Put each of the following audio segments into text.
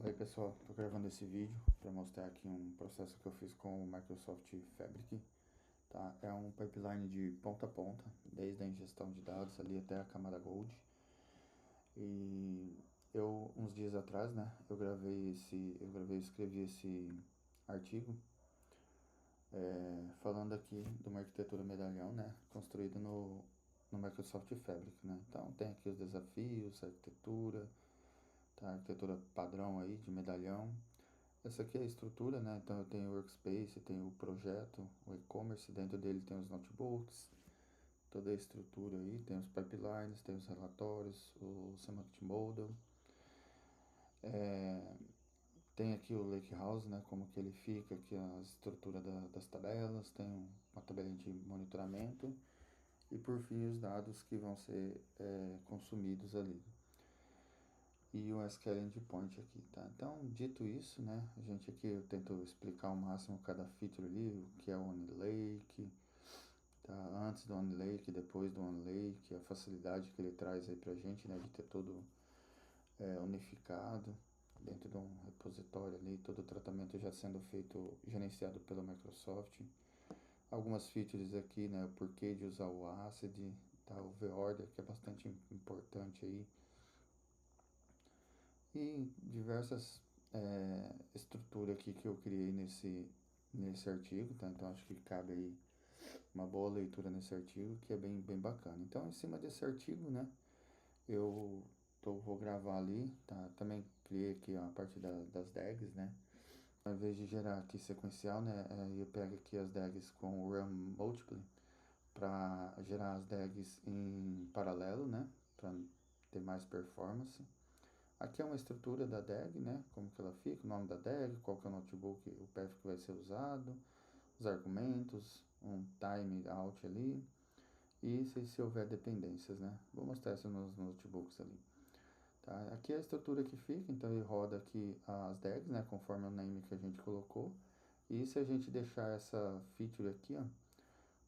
Oi pessoal, estou gravando esse vídeo para mostrar aqui um processo que eu fiz com o Microsoft Fabric, tá? É um pipeline de ponta a ponta, desde a ingestão de dados ali até a camada Gold. E uns dias atrás, né, escrevi esse artigo falando aqui de uma arquitetura medalhão, né, construída no Microsoft Fabric, né? Então tem aqui os desafios, a arquitetura, tá? A arquitetura padrão aí de medalhão. Essa aqui é a estrutura, né? Então eu tenho o workspace, tenho o projeto, o e-commerce, dentro dele tem os notebooks, toda a estrutura aí, tem os pipelines, tem os relatórios, o semantic model, tem aqui o lakehouse, né? Como que ele fica, aqui a estrutura das tabelas, tem uma tabelinha de monitoramento e por fim os dados que vão ser consumidos ali. E o SQL Endpoint aqui, tá? Então, dito isso, né, a gente aqui eu tento explicar ao máximo cada feature ali, o que é o OneLake, tá? Antes do OneLake, depois do OneLake, a facilidade que ele traz aí pra gente, né, de ter tudo unificado dentro de um repositório ali, todo o tratamento já sendo feito, gerenciado pela Microsoft. Algumas features aqui, né, o porquê de usar o ACID, tá? O VORDER, que é bastante importante aí, e diversas estruturas aqui que eu criei nesse artigo, tá? Então acho que cabe aí uma boa leitura nesse artigo, que é bem bacana. Então, em cima desse artigo, né, vou gravar ali, tá? Também criei aqui a parte das DAGs, né? Ao invés de gerar aqui sequencial, né, eu pego aqui as DAGs com o Run Multiply para gerar as DAGs em paralelo, né, para ter mais performance. Aqui é uma estrutura da DAG, né? Como que ela fica, o nome da DAG, qual que é o notebook, o path que vai ser usado, os argumentos, um time out ali, e se houver dependências, né? Vou mostrar isso nos notebooks ali. Tá? Aqui é a estrutura que fica, então ele roda aqui as DAGs, né? Conforme o name que a gente colocou. E se a gente deixar essa feature aqui, ó,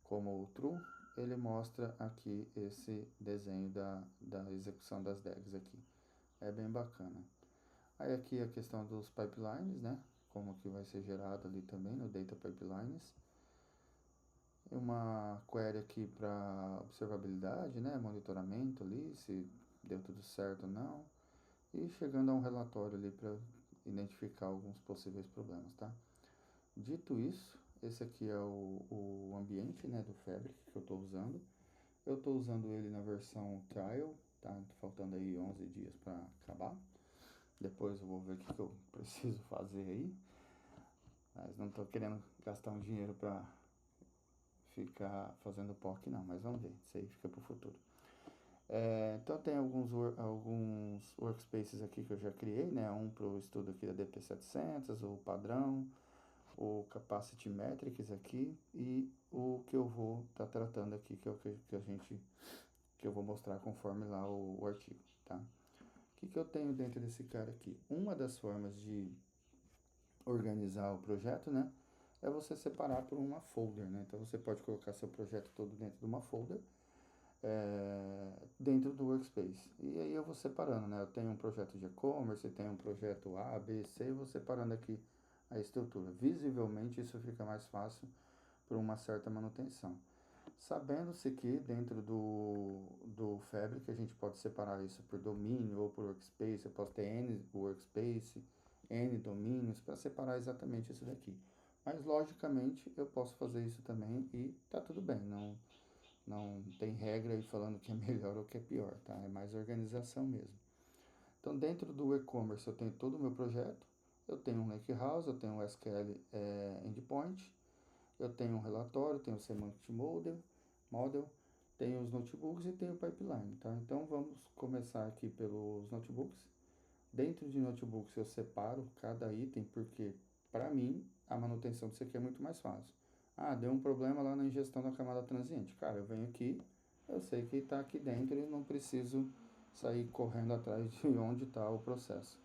como o true, ele mostra aqui esse desenho da execução das DAGs aqui. É bem bacana. Aí aqui a questão dos pipelines, né? Como que vai ser gerado ali também no Data Pipelines. Uma query aqui para observabilidade, né? Monitoramento ali, se deu tudo certo ou não. E chegando a um relatório ali para identificar alguns possíveis problemas, tá? Dito isso, esse aqui é o ambiente, né, do Fabric que eu estou usando. Eu estou usando ele na versão trial, tá? Faltando aí 11 dias para acabar. Depois eu vou ver o que eu preciso fazer aí. Mas não estou querendo gastar um dinheiro para ficar fazendo POC não, mas vamos ver, isso aí fica para o futuro. Então tem alguns workspaces aqui que eu já criei, né? Um para o estudo aqui da DP700, o padrão, o Capacity Metrics aqui e o que eu vou estar tratando aqui, que é o que eu vou mostrar conforme lá o artigo, tá? O que eu tenho dentro desse cara aqui? Uma das formas de organizar o projeto, né, é você separar por uma folder, né? Então você pode colocar seu projeto todo dentro de uma folder, dentro do workspace. E aí eu vou separando, né? Eu tenho um projeto de e-commerce, tenho um projeto A, B, C, e vou separando aqui a estrutura. Visivelmente isso fica mais fácil por uma certa manutenção. Sabendo-se que dentro do Fabric a gente pode separar isso por domínio ou por workspace, eu posso ter N workspace, N domínios para separar exatamente isso daqui. Mas logicamente eu posso fazer isso também e tá tudo bem, não tem regra aí falando que é melhor ou que é pior, tá? É mais organização mesmo. Então dentro do e-commerce eu tenho todo o meu projeto, eu tenho um lakehouse, eu tenho um SQL endpoint, eu tenho um relatório, tenho o semantic model, tenho os notebooks e tenho o pipeline, tá? Então vamos começar aqui pelos notebooks. Dentro de notebooks eu separo cada item porque para mim a manutenção disso aqui é muito mais fácil. Ah, deu um problema lá na ingestão da camada transiente. Cara, eu venho aqui, eu sei que está aqui dentro e não preciso sair correndo atrás de onde está o processo.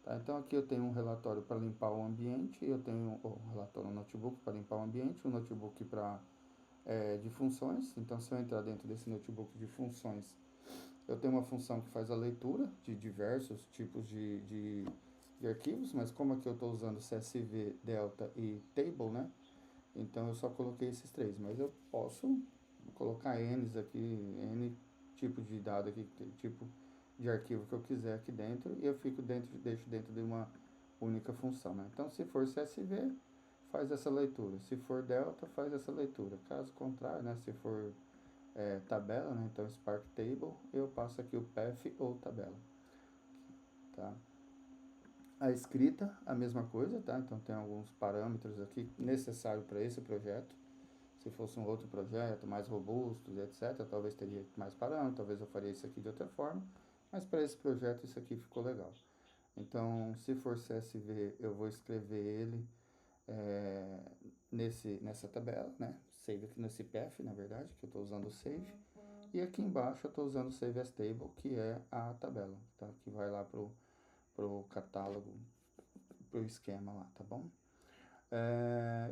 Tá? Então aqui eu tenho um relatório para limpar o ambiente, eu tenho um relatório no notebook para limpar o ambiente, um notebook para de funções. Então se eu entrar dentro desse notebook de funções, eu tenho uma função que faz a leitura de diversos tipos de de arquivos, mas como aqui eu estou usando CSV, Delta e Table, né? Então eu só coloquei esses três, mas eu posso colocar N aqui, N tipo de dado aqui, tipo de arquivo que eu quiser aqui dentro e eu fico dentro, deixo dentro de uma única função, né? Então se for CSV, faz essa leitura. Se for Delta, faz essa leitura. Caso contrário, né? Se for tabela, né? Então Spark Table, eu passo aqui o path ou tabela, tá? A escrita, a mesma coisa, tá? Então tem alguns parâmetros aqui necessários para esse projeto. Se fosse um outro projeto mais robusto, etc., talvez teria mais parâmetros, talvez eu faria isso aqui de outra forma, mas para esse projeto isso aqui ficou legal. Então, se for CSV, eu vou escrever ele nessa tabela, né? Save aqui nesse path, na verdade, que eu estou usando o save. E aqui embaixo eu estou usando o save as table, que é a tabela, tá? Que vai lá pro catálogo, pro esquema lá, tá bom?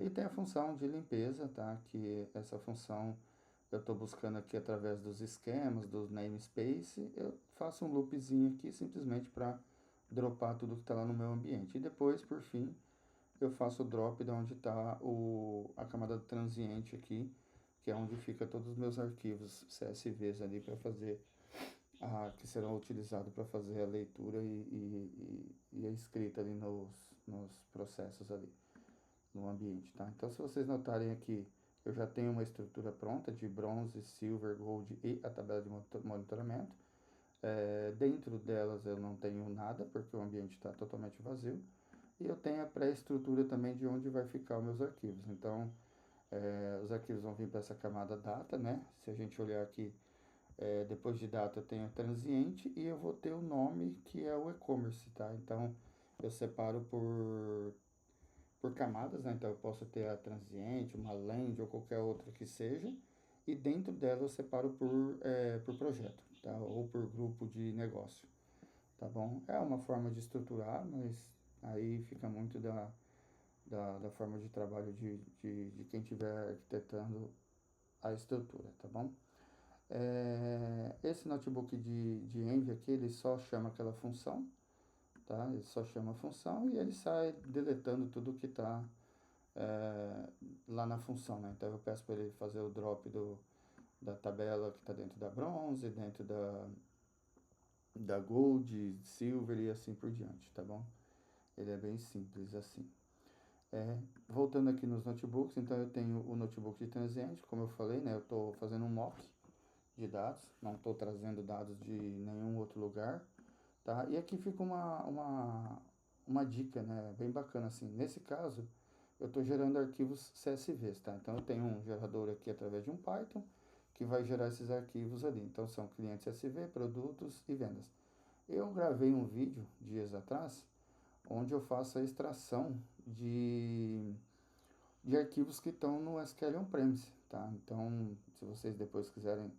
E tem a função de limpeza, tá? Que essa função eu estou buscando aqui através dos esquemas, dos namespace, eu faço um loopzinho aqui simplesmente para dropar tudo que está lá no meu ambiente. E depois, por fim, eu faço o drop de onde está a camada transiente aqui, que é onde fica todos os meus arquivos CSVs ali para fazer, que serão utilizados para fazer a leitura e a escrita ali nos processos ali no ambiente, tá? Então, se vocês notarem aqui, eu já tenho uma estrutura pronta de bronze, silver, gold e a tabela de monitoramento. Dentro delas eu não tenho nada, porque o ambiente está totalmente vazio. E eu tenho a pré-estrutura também de onde vai ficar os meus arquivos. Então, os arquivos vão vir para essa camada data, né? Se a gente olhar aqui, depois de data eu tenho transiente e eu vou ter o nome que é o e-commerce, tá? Então, eu separo por camadas, né? Então eu posso ter a transiente, uma land ou qualquer outra que seja, e dentro dela eu separo por projeto, tá? Ou por grupo de negócio, tá bom? É uma forma de estruturar, mas aí fica muito da forma de trabalho de quem estiver arquitetando a estrutura, tá bom? Esse notebook de Envy aqui, ele só chama aquela função, tá? Ele só chama a função e ele sai deletando tudo que está é, lá na função, né? Então eu peço para ele fazer o drop da tabela que está dentro da bronze, dentro da gold, silver e assim por diante, tá bom? Ele é bem simples assim. Voltando aqui nos notebooks, então eu tenho o notebook de transiente, como eu falei, né? Eu estou fazendo um mock de dados, não estou trazendo dados de nenhum outro lugar, tá? E aqui fica uma dica, né? Bem bacana assim. Nesse caso, eu estou gerando arquivos CSVs, tá? Então eu tenho um gerador aqui através de um Python que vai gerar esses arquivos ali. Então são clientes CSV, produtos e vendas. Eu gravei um vídeo dias atrás onde eu faço a extração de arquivos que estão no SQL On-Premise, tá? Então, se vocês depois quiserem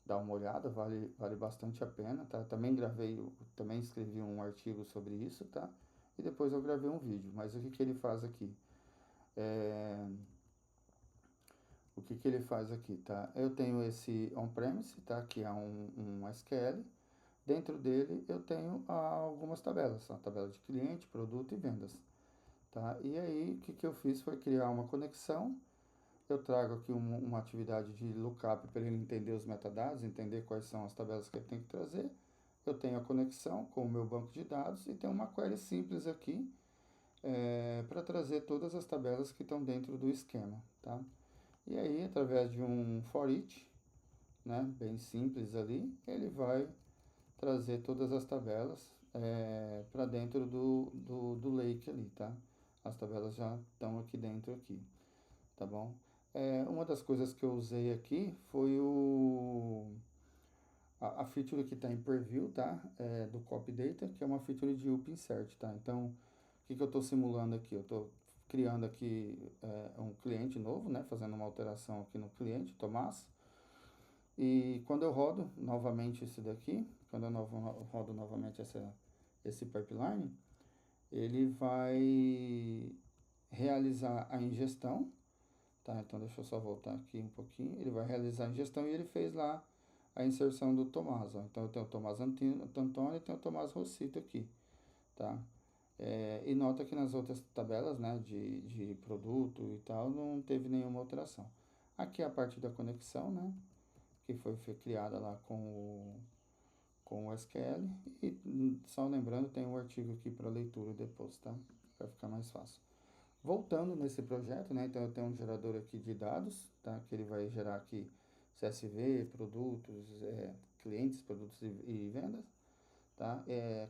dar uma olhada, vale bastante a pena, tá? Também escrevi um artigo sobre isso, tá? E depois eu gravei um vídeo. Mas o que que ele faz aqui? O que que ele faz aqui, tá? Eu tenho esse on-premise, tá? Que é um SQL. Dentro dele eu tenho algumas tabelas, a tabela de cliente, produto e vendas, tá? E aí o que que eu fiz foi criar uma conexão. Eu trago aqui uma atividade de lookup para ele entender os metadados, entender quais são as tabelas que ele tem que trazer. Eu tenho a conexão com o meu banco de dados e tenho uma query simples aqui para trazer todas as tabelas que estão dentro do esquema, tá? E aí, através de um for each, né, bem simples ali, ele vai trazer todas as tabelas para dentro do lake ali, tá? As tabelas já estão aqui dentro aqui, tá bom? Uma das coisas que eu usei aqui foi a feature que está em preview, tá? Do copy data, que é uma feature de up insert, tá? Então, o que que eu estou simulando aqui? Eu estou criando aqui um cliente novo, né? Fazendo uma alteração aqui no cliente, Tomás. E quando eu rodo novamente esse daqui, quando eu rodo novamente esse pipeline, ele vai realizar a ingestão, tá? Então deixa eu só voltar aqui um pouquinho. Ele vai realizar a ingestão e ele fez lá a inserção do Tomás, ó. Então eu tenho o Tomás Antônio e tenho o Tomás Rossito aqui, tá? E nota que nas outras tabelas, né, de produto e tal, não teve nenhuma alteração. Aqui é a parte da conexão, né, que foi criada lá com o SQL. E só lembrando, tem um artigo aqui para leitura depois, tá? Para ficar mais fácil. Voltando nesse projeto, né, então eu tenho um gerador aqui de dados, tá, que ele vai gerar aqui CSV, produtos, clientes, produtos e vendas. Tá?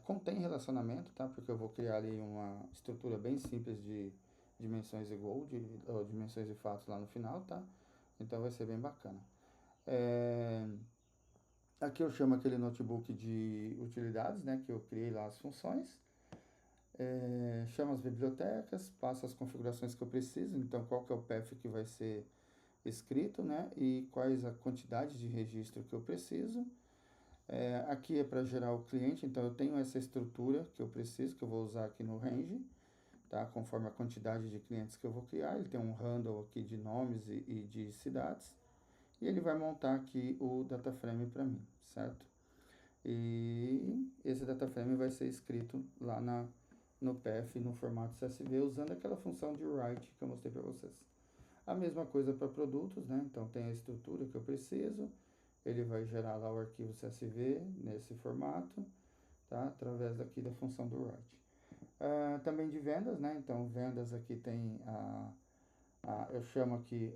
Contém relacionamento, tá? Porque eu vou criar ali uma estrutura bem simples de dimensões igual, ou dimensões e fatos lá no final, tá? Então vai ser bem bacana. Aqui eu chamo aquele notebook de utilidades, né? Que eu criei lá as funções. Chamo as bibliotecas, passo as configurações que eu preciso, então qual que é o path que vai ser escrito, né? E quais a quantidade de registro que eu preciso. Aqui é para gerar o cliente, então eu tenho essa estrutura que eu preciso, que eu vou usar aqui no range, tá? Conforme a quantidade de clientes que eu vou criar. Ele tem um handle aqui de nomes e de cidades. E ele vai montar aqui o data frame para mim, certo? E esse data frame vai ser escrito lá no path, no formato CSV, usando aquela função de write que eu mostrei para vocês. A mesma coisa para produtos, né? Então tem a estrutura que eu preciso. Ele vai gerar lá o arquivo CSV nesse formato, tá? Através aqui da função do write. Também de vendas, né? Então, vendas aqui tem eu chamo aqui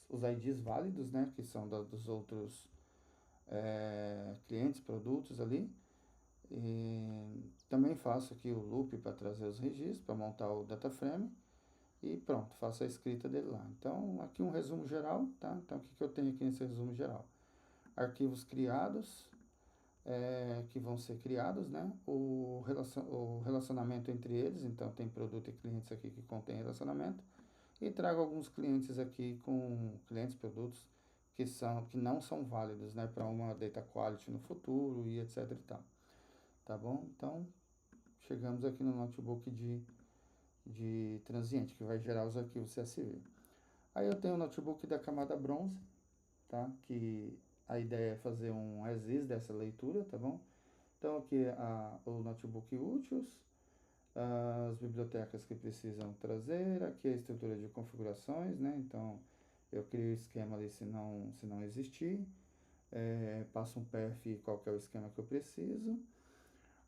os IDs válidos, né? Que são dos outros clientes, produtos ali. E também faço aqui o loop para trazer os registros, para montar o data frame. E pronto, faço a escrita dele lá. Então, aqui um resumo geral, tá? Então, o que eu tenho aqui nesse resumo geral? Arquivos criados, que vão ser criados, né? O relacionamento entre eles, então tem produto e clientes aqui que contém relacionamento. E trago alguns clientes aqui com clientes, produtos que não são válidos, né? Para uma data quality no futuro e etc e tal. Tá bom? Então, chegamos aqui no notebook de transiente, que vai gerar os arquivos CSV. Aí eu tenho o notebook da camada bronze, tá? Que a ideia é fazer um as is dessa leitura, tá bom? Então aqui o notebook úteis, as bibliotecas que precisam trazer, aqui a estrutura de configurações, né? Então eu crio o esquema ali se não existir, passo um path qual que é o esquema que eu preciso.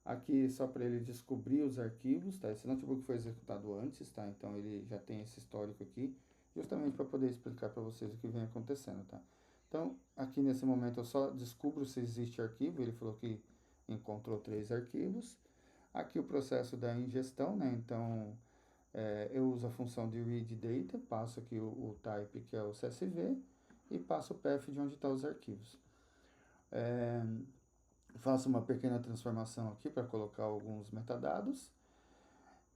Aqui só para ele descobrir os arquivos, tá? Esse notebook foi executado antes, tá? Então ele já tem esse histórico aqui, justamente para poder explicar para vocês o que vem acontecendo, tá? Então, aqui nesse momento eu só descubro se existe arquivo, ele falou que encontrou 3 arquivos. Aqui o processo da ingestão, né? Então, eu uso a função de read data, passo aqui o type, que é o CSV, e passo o path de onde estão os arquivos. Faço uma pequena transformação aqui para colocar alguns metadados.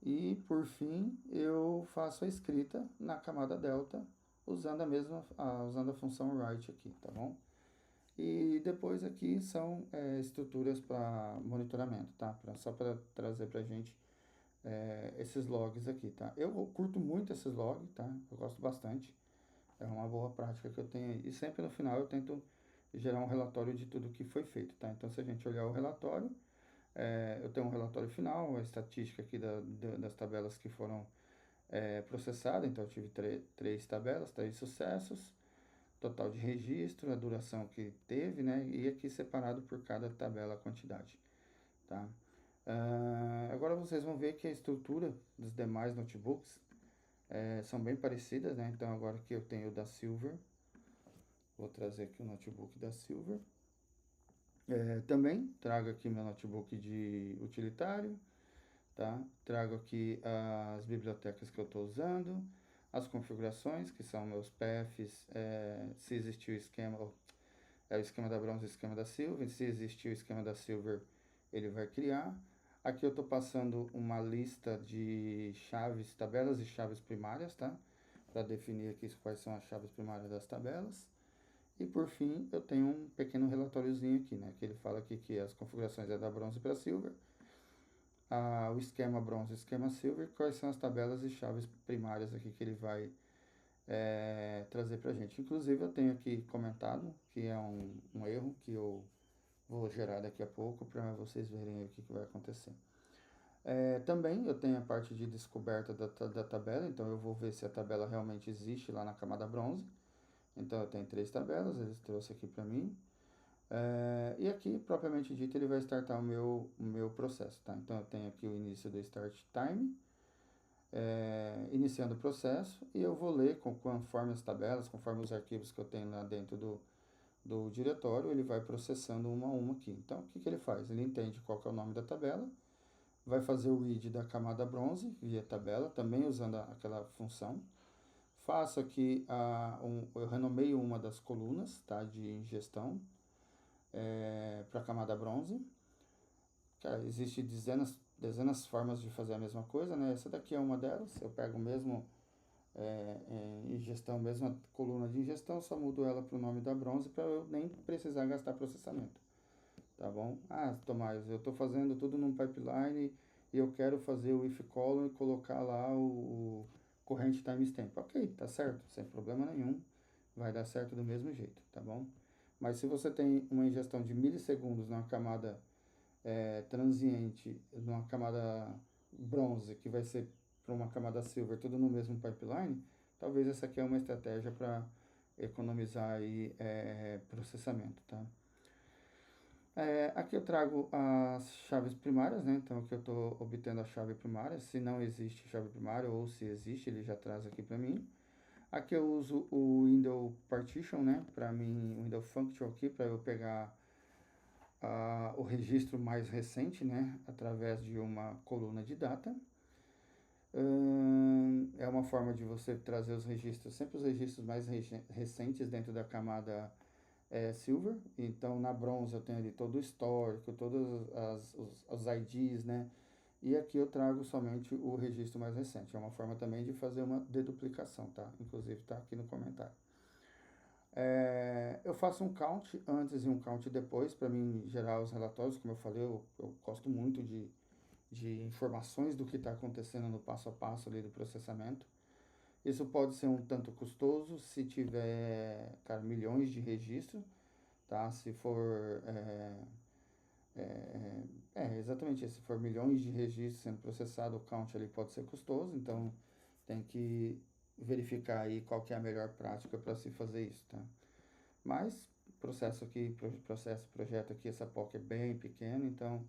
E, por fim, eu faço a escrita na camada delta, usando usando a função write aqui, tá bom? E depois aqui são estruturas para monitoramento, tá? Só para trazer para a gente esses logs aqui, tá? Eu curto muito esses logs, tá? Eu gosto bastante. É uma boa prática que eu tenho aí. E sempre no final eu tento gerar um relatório de tudo que foi feito, tá? Então, se a gente olhar o relatório, eu tenho um relatório final, a estatística aqui das tabelas que foram processadas. Então, eu tive 3 tabelas, 3 sucessos, total de registro, a duração que teve, né? E aqui separado por cada tabela a quantidade, tá? Agora vocês vão ver que a estrutura dos demais notebooks são bem parecidas, né? Então, agora que eu tenho o da Silver, vou trazer aqui o notebook da Silver. Também trago aqui meu notebook de utilitário, tá? Trago aqui as bibliotecas que eu estou usando, as configurações, que são meus paths, se existiu o esquema, o esquema da bronze e o esquema da silver. Se existiu o esquema da silver, ele vai criar. Aqui eu estou passando uma lista de chaves, tabelas e chaves primárias, tá? Para definir aqui quais são as chaves primárias das tabelas. E por fim, eu tenho um pequeno relatóriozinho aqui, né? Que ele fala aqui que as configurações é da bronze para silver, o esquema bronze e o esquema silver, quais são as tabelas e chaves primárias aqui que ele vai trazer para a gente. Inclusive, eu tenho aqui comentado que é um erro que eu vou gerar daqui a pouco para vocês verem aí o que vai acontecer. Também eu tenho a parte de descoberta da tabela, então eu vou ver se a tabela realmente existe lá na camada bronze. Então eu tenho 3 tabelas, ele trouxe aqui para mim. E aqui, propriamente dito, ele vai startar o meu processo, tá? Então eu tenho aqui o início do start time, iniciando o processo, e eu vou ler conforme as tabelas, conforme os arquivos que eu tenho lá dentro do diretório, ele vai processando uma a uma aqui. Então, o que ele faz? Ele entende qual que é o nome da tabela, vai fazer o read da camada bronze via tabela, também usando aquela função. Faço aqui, eu renomeio uma das colunas, tá, de ingestão para a camada bronze. Cara, existe dezenas formas de fazer a mesma coisa, né? Essa daqui é uma delas. Eu pego mesmo ingestão, mesma coluna de ingestão, só mudo ela para o nome da bronze para eu nem precisar gastar processamento, tá bom? Tomás, eu estou fazendo tudo num pipeline e eu quero fazer o if column e colocar lá o corrente timestamp. Ok, tá certo, sem problema nenhum, vai dar certo do mesmo jeito, tá bom? Mas se você tem uma ingestão de milissegundos numa camada transiente, numa camada bronze, que vai ser para uma camada silver, tudo no mesmo pipeline, talvez essa aqui é uma estratégia para economizar aí, processamento, tá? Aqui eu trago as chaves primárias, né? Então aqui eu estou obtendo a chave primária. Se não existe chave primária ou se existe, ele já traz aqui para mim. Aqui eu uso o window partition, né? Para mim, o window function aqui para eu pegar o registro mais recente, né? Através de uma coluna de data. É uma forma de você trazer os registros, sempre os registros mais recentes dentro da camada silver. Então na bronze eu tenho ali todo o histórico, todos os IDs, né? E aqui eu trago somente o registro mais recente. É uma forma também de fazer uma deduplicação, tá? Inclusive tá aqui no comentário. Eu faço um count antes e um count depois para mim gerar os relatórios. Como eu falei, eu gosto muito de informações do que está acontecendo no passo a passo ali do processamento. Isso pode ser um tanto custoso se tiver, cara, milhões de registros, tá? Se for, exatamente isso. Se for milhões de registros sendo processado, o count ali pode ser custoso, então tem que verificar aí qual que é a melhor prática para se fazer isso, tá? Mas projeto aqui, essa POC é bem pequeno, então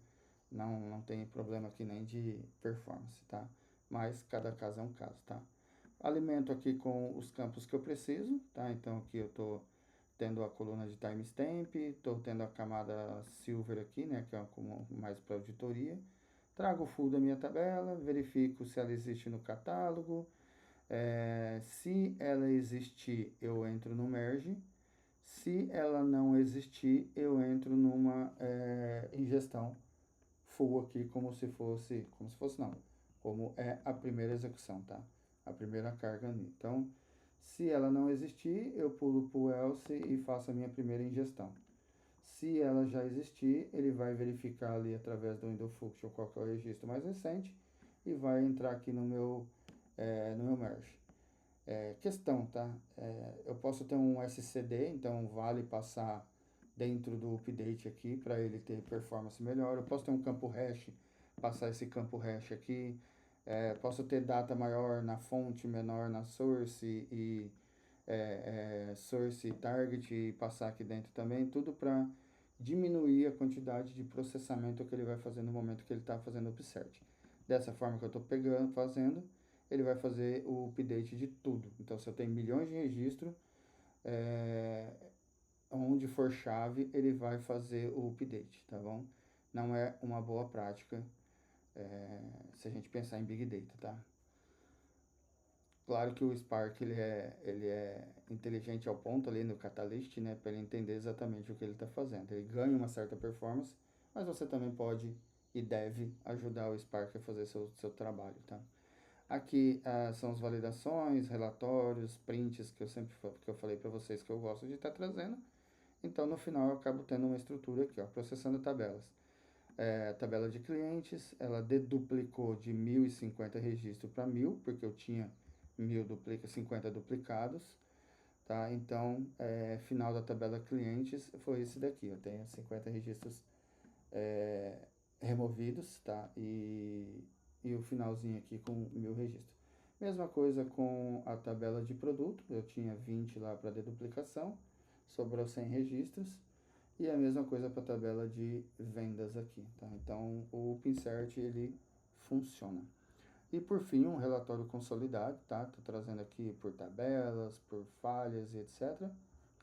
não tem problema aqui nem de performance, tá? Mas cada caso é um caso, tá? Alimento aqui com os campos que eu preciso, tá? Então aqui eu tô tendo a coluna de timestamp, estou tendo a camada silver aqui, né, que é como mais para auditoria. Trago o full da minha tabela, verifico se ela existe no catálogo. Se ela existir, eu entro no merge. Se ela não existir, eu entro numa ingestão full aqui, como se fosse não, como é a primeira execução, tá? A primeira carga ali. Então, se ela não existir, eu pulo para o else e faço a minha primeira ingestão. Se ela já existir, ele vai verificar ali através do window function qual que é o registro mais recente e vai entrar aqui no meu merge. Questão, tá? Eu posso ter um SCD, então vale passar dentro do update aqui para ele ter performance melhor. Eu posso ter um campo hash, passar esse campo hash aqui. Posso ter data maior na fonte, menor na source e source e target e passar aqui dentro também. Tudo para diminuir a quantidade de processamento que ele vai fazer no momento que ele está fazendo o upsert. Dessa forma que eu estou fazendo, ele vai fazer o update de tudo. Então, se eu tenho milhões de registros, onde for chave, ele vai fazer o update, tá bom? Não é uma boa prática se a gente pensar em Big Data, tá? Claro que o Spark ele é inteligente ao ponto ali no Catalyst, né, para ele entender exatamente o que ele está fazendo. Ele ganha uma certa performance, mas você também pode e deve ajudar o Spark a fazer seu trabalho, tá? Aqui são as validações, relatórios, prints que eu falei para vocês que eu gosto de estar trazendo. Então, no final, eu acabo tendo uma estrutura aqui, ó, processando tabelas. Tabela de clientes, ela deduplicou de 1.050 registros para 1.000, porque eu tinha 50 duplicados, tá? Então, final da tabela clientes foi esse daqui, eu tenho 50 registros removidos, tá? E e o finalzinho aqui com 1000 registros. Mesma coisa com a tabela de produto, eu tinha 20 lá para deduplicação, sobrou 100 registros. E a mesma coisa para a tabela de vendas aqui, tá? Então, o Pinsert, ele funciona. E por fim, um relatório consolidado, tá? Tô trazendo aqui por tabelas, por falhas e etc.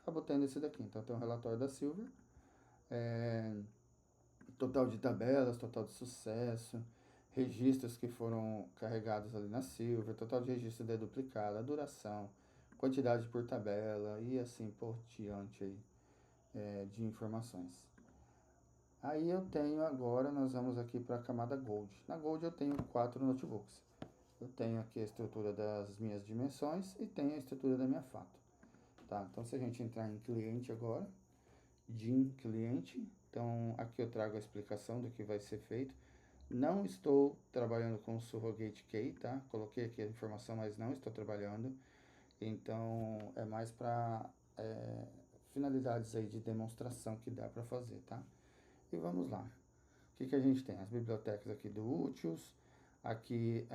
Acabo tendo esse daqui. Então, tem um relatório da Silver, total de tabelas, total de sucesso, registros que foram carregados ali na Silver, total de registro deduplicado, a duração, quantidade por tabela e assim por diante aí, de informações. Aí eu tenho agora, nós vamos aqui para a camada Gold. Na Gold eu tenho 4 notebooks. Eu tenho aqui a estrutura das minhas dimensões e tenho a estrutura da minha fato. Tá? Então se a gente entrar em cliente agora, DIN cliente, então aqui eu trago a explicação do que vai ser feito. Não estou trabalhando com Surrogate Key, tá? Coloquei aqui a informação, mas não estou trabalhando. Então é mais para finalidades aí de demonstração que dá para fazer, tá? E vamos lá. O que a gente tem? As bibliotecas aqui do Úteis, aqui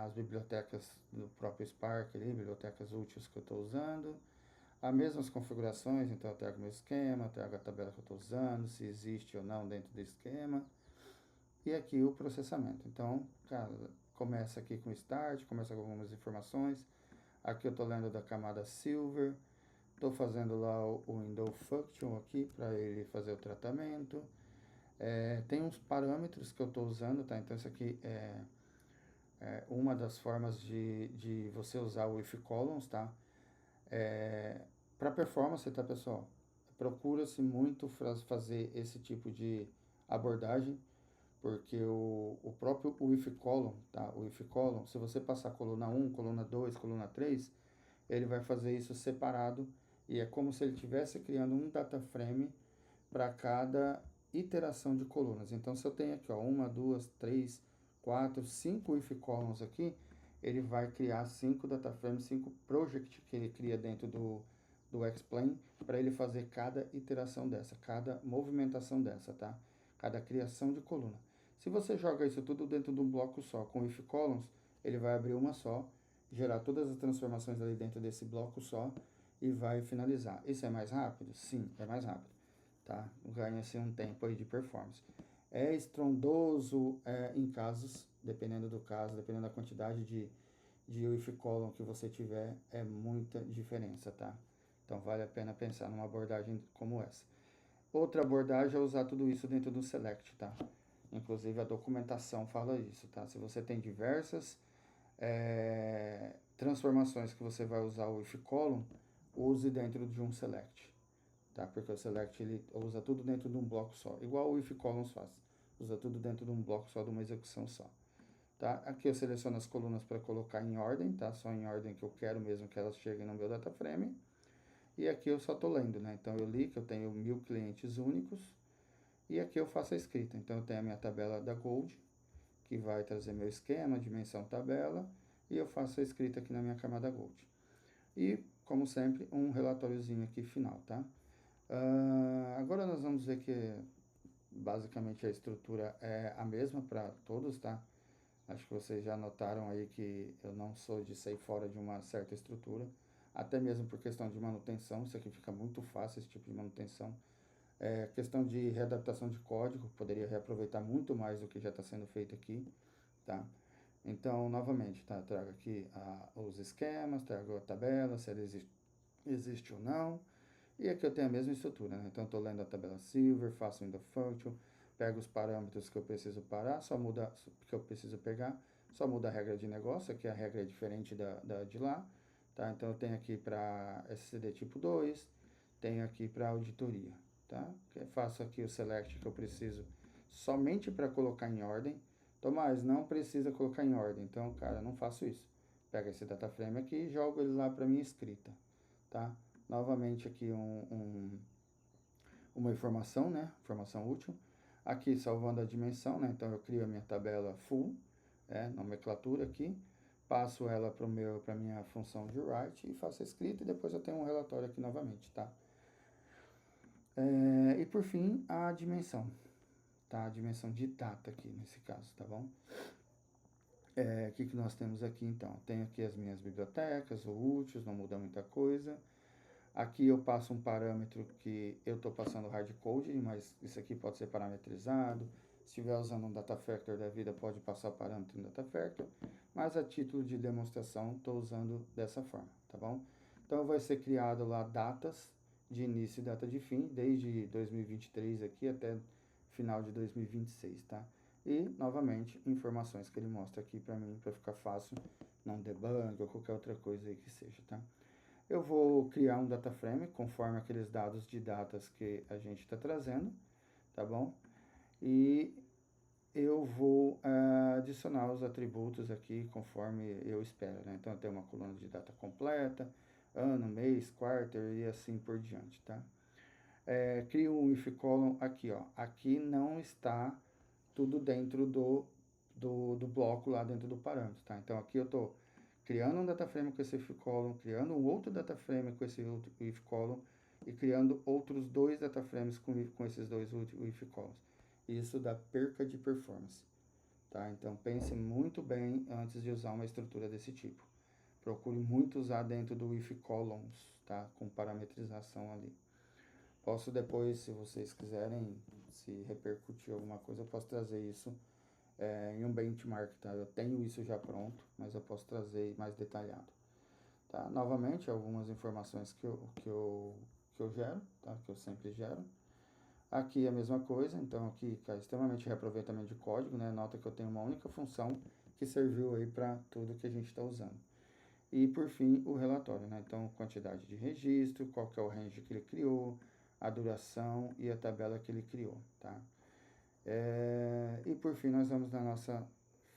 as bibliotecas do próprio Spark, ali, bibliotecas úteis que eu estou usando. As mesmas configurações, então eu trago meu esquema, trago a tabela que eu estou usando, se existe ou não dentro do esquema. E aqui o processamento. Então, cara, começa aqui com Start, começa com algumas informações. Aqui eu estou lendo da camada Silver. Estou fazendo lá o Window Function aqui para ele fazer o tratamento. Tem uns parâmetros que eu estou usando, tá? Então isso aqui é uma das formas de você usar o if columns, tá? Para performance, tá, pessoal? Procura-se muito fazer esse tipo de abordagem, porque o próprio if column, tá? O if column, se você passar coluna 1, coluna 2, coluna 3, ele vai fazer isso separado e é como se ele estivesse criando um data frame para cada iteração de colunas. Então, se eu tenho aqui, ó, 1, 2, 3, 4, 5 if columns aqui, ele vai criar 5 data frames, 5 project que ele cria dentro do Xplane para ele fazer cada iteração dessa, cada movimentação dessa, tá? Cada criação de coluna. Se você joga isso tudo dentro de um bloco só, com if columns, ele vai abrir uma só, gerar todas as transformações ali dentro desse bloco só e vai finalizar. Isso é mais rápido? Sim, é mais rápido. Tá? Ganha-se um tempo aí de performance. É estrondoso em casos, dependendo do caso, dependendo da quantidade de if column que você tiver, é muita diferença, tá? Então vale a pena pensar numa abordagem como essa. Outra abordagem é usar tudo isso dentro do select, tá? Inclusive a documentação fala isso, tá? Se você tem diversas transformações que você vai usar o if column, use dentro de um select. Tá? Porque o select ele usa tudo dentro de um bloco só, igual o if columns faz, usa tudo dentro de um bloco só, de uma execução só. Tá? Aqui eu seleciono as colunas para colocar em ordem, tá? Só em ordem que eu quero mesmo que elas cheguem no meu data frame. E aqui eu só estou lendo, né? Então eu li que eu tenho 1000 clientes únicos e aqui eu faço a escrita. Então eu tenho a minha tabela da Gold, que vai trazer meu esquema, dimensão, tabela, e eu faço a escrita aqui na minha camada Gold. E, como sempre, um relatóriozinho aqui final, tá? Agora nós vamos ver que basicamente a estrutura é a mesma para todos, tá? Acho que vocês já notaram aí que eu não sou de sair fora de uma certa estrutura, até mesmo por questão de manutenção, isso aqui fica muito fácil, esse tipo de manutenção. Questão de readaptação de código, poderia reaproveitar muito mais do que já está sendo feito aqui, tá? Então, novamente, tá? Trago aqui os esquemas, trago a tabela, se ela existe ou não. E aqui eu tenho a mesma estrutura, né? Então, eu estou lendo a tabela Silver, faço o window function, pego os parâmetros que eu preciso parar, só muda, que eu preciso pegar, só muda a regra de negócio, aqui a regra é diferente da de lá, tá? Então, eu tenho aqui para SCD tipo 2, tenho aqui para auditoria, tá? Faço aqui o select que eu preciso somente para colocar em ordem. Tomás, não precisa colocar em ordem, então, cara, não faço isso. Pega esse data frame aqui e jogo ele lá para minha escrita, tá? Novamente aqui uma informação, né? Informação útil. Aqui salvando a dimensão, né? Então eu crio a minha tabela full, nomenclatura aqui, passo ela para minha função de write e faço a escrita e depois eu tenho um relatório aqui novamente, tá? E por fim a dimensão, tá? A dimensão de data aqui nesse caso, tá bom? que nós temos aqui então? Tenho aqui as minhas bibliotecas, o úteis, não muda muita coisa. Aqui eu passo um parâmetro que eu estou passando hardcode, mas isso aqui pode ser parametrizado. Se estiver usando um data factor da vida, pode passar o parâmetro em data factor. Mas a título de demonstração, estou usando dessa forma, tá bom? Então vai ser criado lá datas de início e data de fim, desde 2023 aqui até final de 2026, tá? E, novamente, informações que ele mostra aqui para mim, para ficar fácil, não debug ou qualquer outra coisa aí que seja, tá? Eu vou criar um data frame conforme aqueles dados de datas que a gente está trazendo, tá bom? E eu vou adicionar os atributos aqui conforme eu espero, né? Então eu tenho uma coluna de data completa, ano, mês, quarter e assim por diante, tá? Crio um if column aqui, ó. Aqui não está tudo dentro do bloco lá dentro do parâmetro, tá? Então aqui eu estou criando um data frame com esse if column, criando um outro data frame com esse outro if column e criando outros dois data frames com esses dois if columns. Isso dá perca de performance, tá? Então pense muito bem antes de usar uma estrutura desse tipo. Procure muito usar dentro do if columns, tá? Com parametrização ali. Posso depois, se vocês quiserem, se repercutir alguma coisa, eu posso trazer isso em um benchmark, tá? Eu tenho isso já pronto, mas eu posso trazer mais detalhado, tá? Novamente, algumas informações que eu gero, tá? Que eu sempre gero. Aqui a mesma coisa, então aqui é extremamente reaproveitamento de código, né? Nota que eu tenho uma única função que serviu aí para tudo que a gente está usando. E por fim, o relatório, né? Então, quantidade de registro, qual que é o range que ele criou, a duração e a tabela que ele criou, tá? E por fim, nós vamos na nossa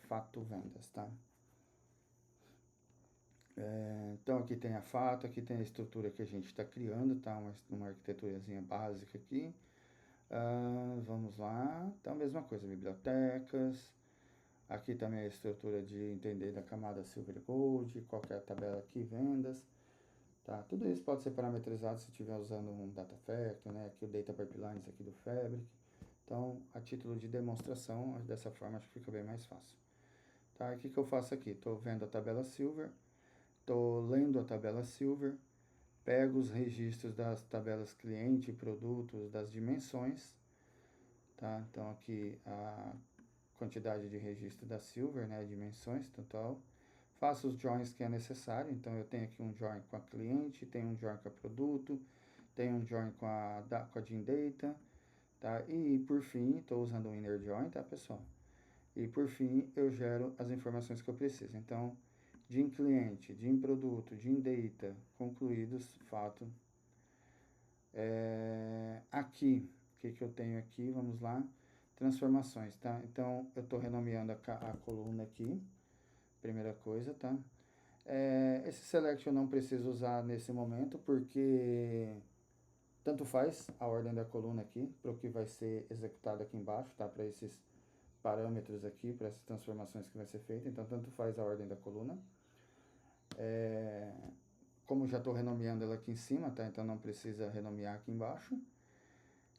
fato vendas, tá? Então, aqui tem a fato, aqui tem a estrutura que a gente está criando, tá? Uma arquiteturazinha básica aqui. Vamos lá. Então, mesma coisa, bibliotecas. Aqui também a estrutura de entender da camada Silver Gold, qual que é a tabela aqui, vendas. Tá? Tudo isso pode ser parametrizado se estiver usando um Data Factor, né? Aqui o Data Pipelines aqui do Fabric. Então, a título de demonstração, dessa forma acho que fica bem mais fácil. Tá? E o que eu faço aqui? Estou vendo a tabela Silver, estou lendo a tabela Silver, pego os registros das tabelas cliente, produtos, das dimensões, tá? Então aqui a quantidade de registro da Silver, né? Dimensões total. Faço os joins que é necessário, então eu tenho aqui um join com a cliente, tenho um join com a produto, tenho um join com a Jean Data, tá? E por fim, estou usando o inner join, tá, pessoal? E por fim, eu gero as informações que eu preciso. Então, DIN cliente, DIN produto, DIN data, concluídos, fato. Aqui, o que eu tenho aqui? Vamos lá. Transformações, tá? Então, eu estou renomeando a coluna aqui, primeira coisa, tá? Esse select eu não preciso usar nesse momento, porque tanto faz a ordem da coluna aqui, para o que vai ser executado aqui embaixo, tá? Para esses parâmetros aqui, para essas transformações que vai ser feita, então tanto faz a ordem da coluna. Como já estou renomeando ela aqui em cima, tá? Então não precisa renomear aqui embaixo.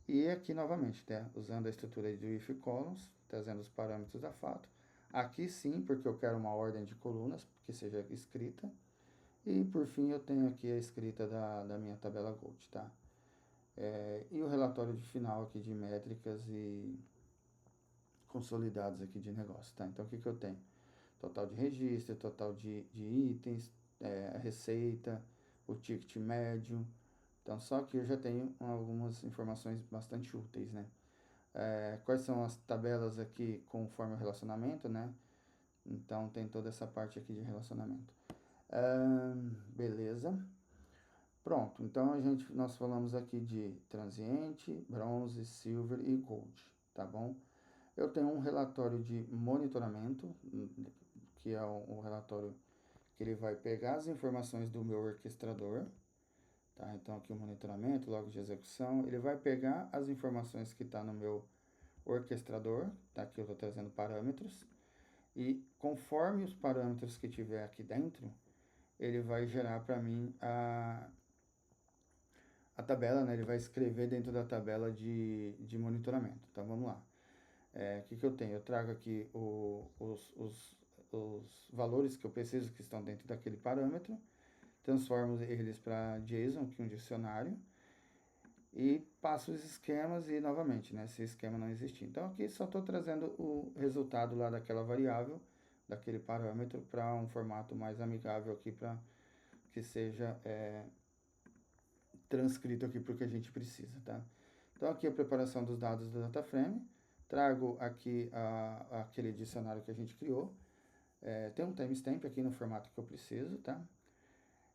E aqui novamente, tá? Usando a estrutura do if columns, trazendo os parâmetros da fato. Aqui sim, porque eu quero uma ordem de colunas que seja escrita. E por fim eu tenho aqui a escrita da minha tabela Gold, tá? E o relatório de final aqui de métricas e consolidados aqui de negócio, tá? Então o que eu tenho? Total de registro, total de itens, a receita, o ticket médio. Então, só que eu já tenho algumas informações bastante úteis, né? Quais são as tabelas aqui conforme o relacionamento, né? Então, tem toda essa parte aqui de relacionamento. Beleza. Pronto, então nós falamos aqui de transiente, bronze, silver e gold, tá bom? Eu tenho um relatório de monitoramento, que é um relatório que ele vai pegar as informações do meu orquestrador, tá? Então aqui o monitoramento, logo de execução, ele vai pegar as informações que está no meu orquestrador, tá? Aqui eu estou trazendo parâmetros, e conforme os parâmetros que tiver aqui dentro, ele vai gerar para mim a tabela, né? Ele vai escrever dentro da tabela de monitoramento. Então vamos lá. O que eu tenho? Eu trago aqui os valores que eu preciso que estão dentro daquele parâmetro, transformo eles para JSON, que é um dicionário, e passo os esquemas e novamente, né, se esquema não existir. Então aqui só estou trazendo o resultado lá daquela variável, daquele parâmetro, para um formato mais amigável aqui, para que seja transcrito aqui para o que a gente precisa, tá? Então aqui a preparação dos dados do DataFrame, trago aqui aquele dicionário que a gente criou, tem um timestamp aqui no formato que eu preciso, tá?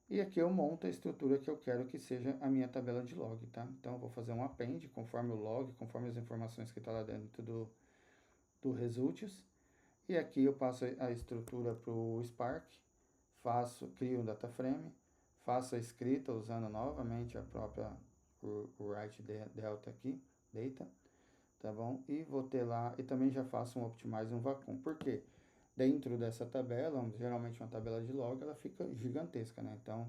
E aqui eu monto a estrutura que eu quero que seja a minha tabela de log, tá? Então eu vou fazer um append conforme o log, conforme as informações que está lá dentro do results. E aqui eu passo a estrutura para o Spark, crio um DataFrame, faço a escrita usando novamente a própria write delta aqui, data, tá bom? E vou ter lá, e também já faço um optimize e um vacuum. Por quê? Dentro dessa tabela, geralmente uma tabela de log, ela fica gigantesca, né? Então,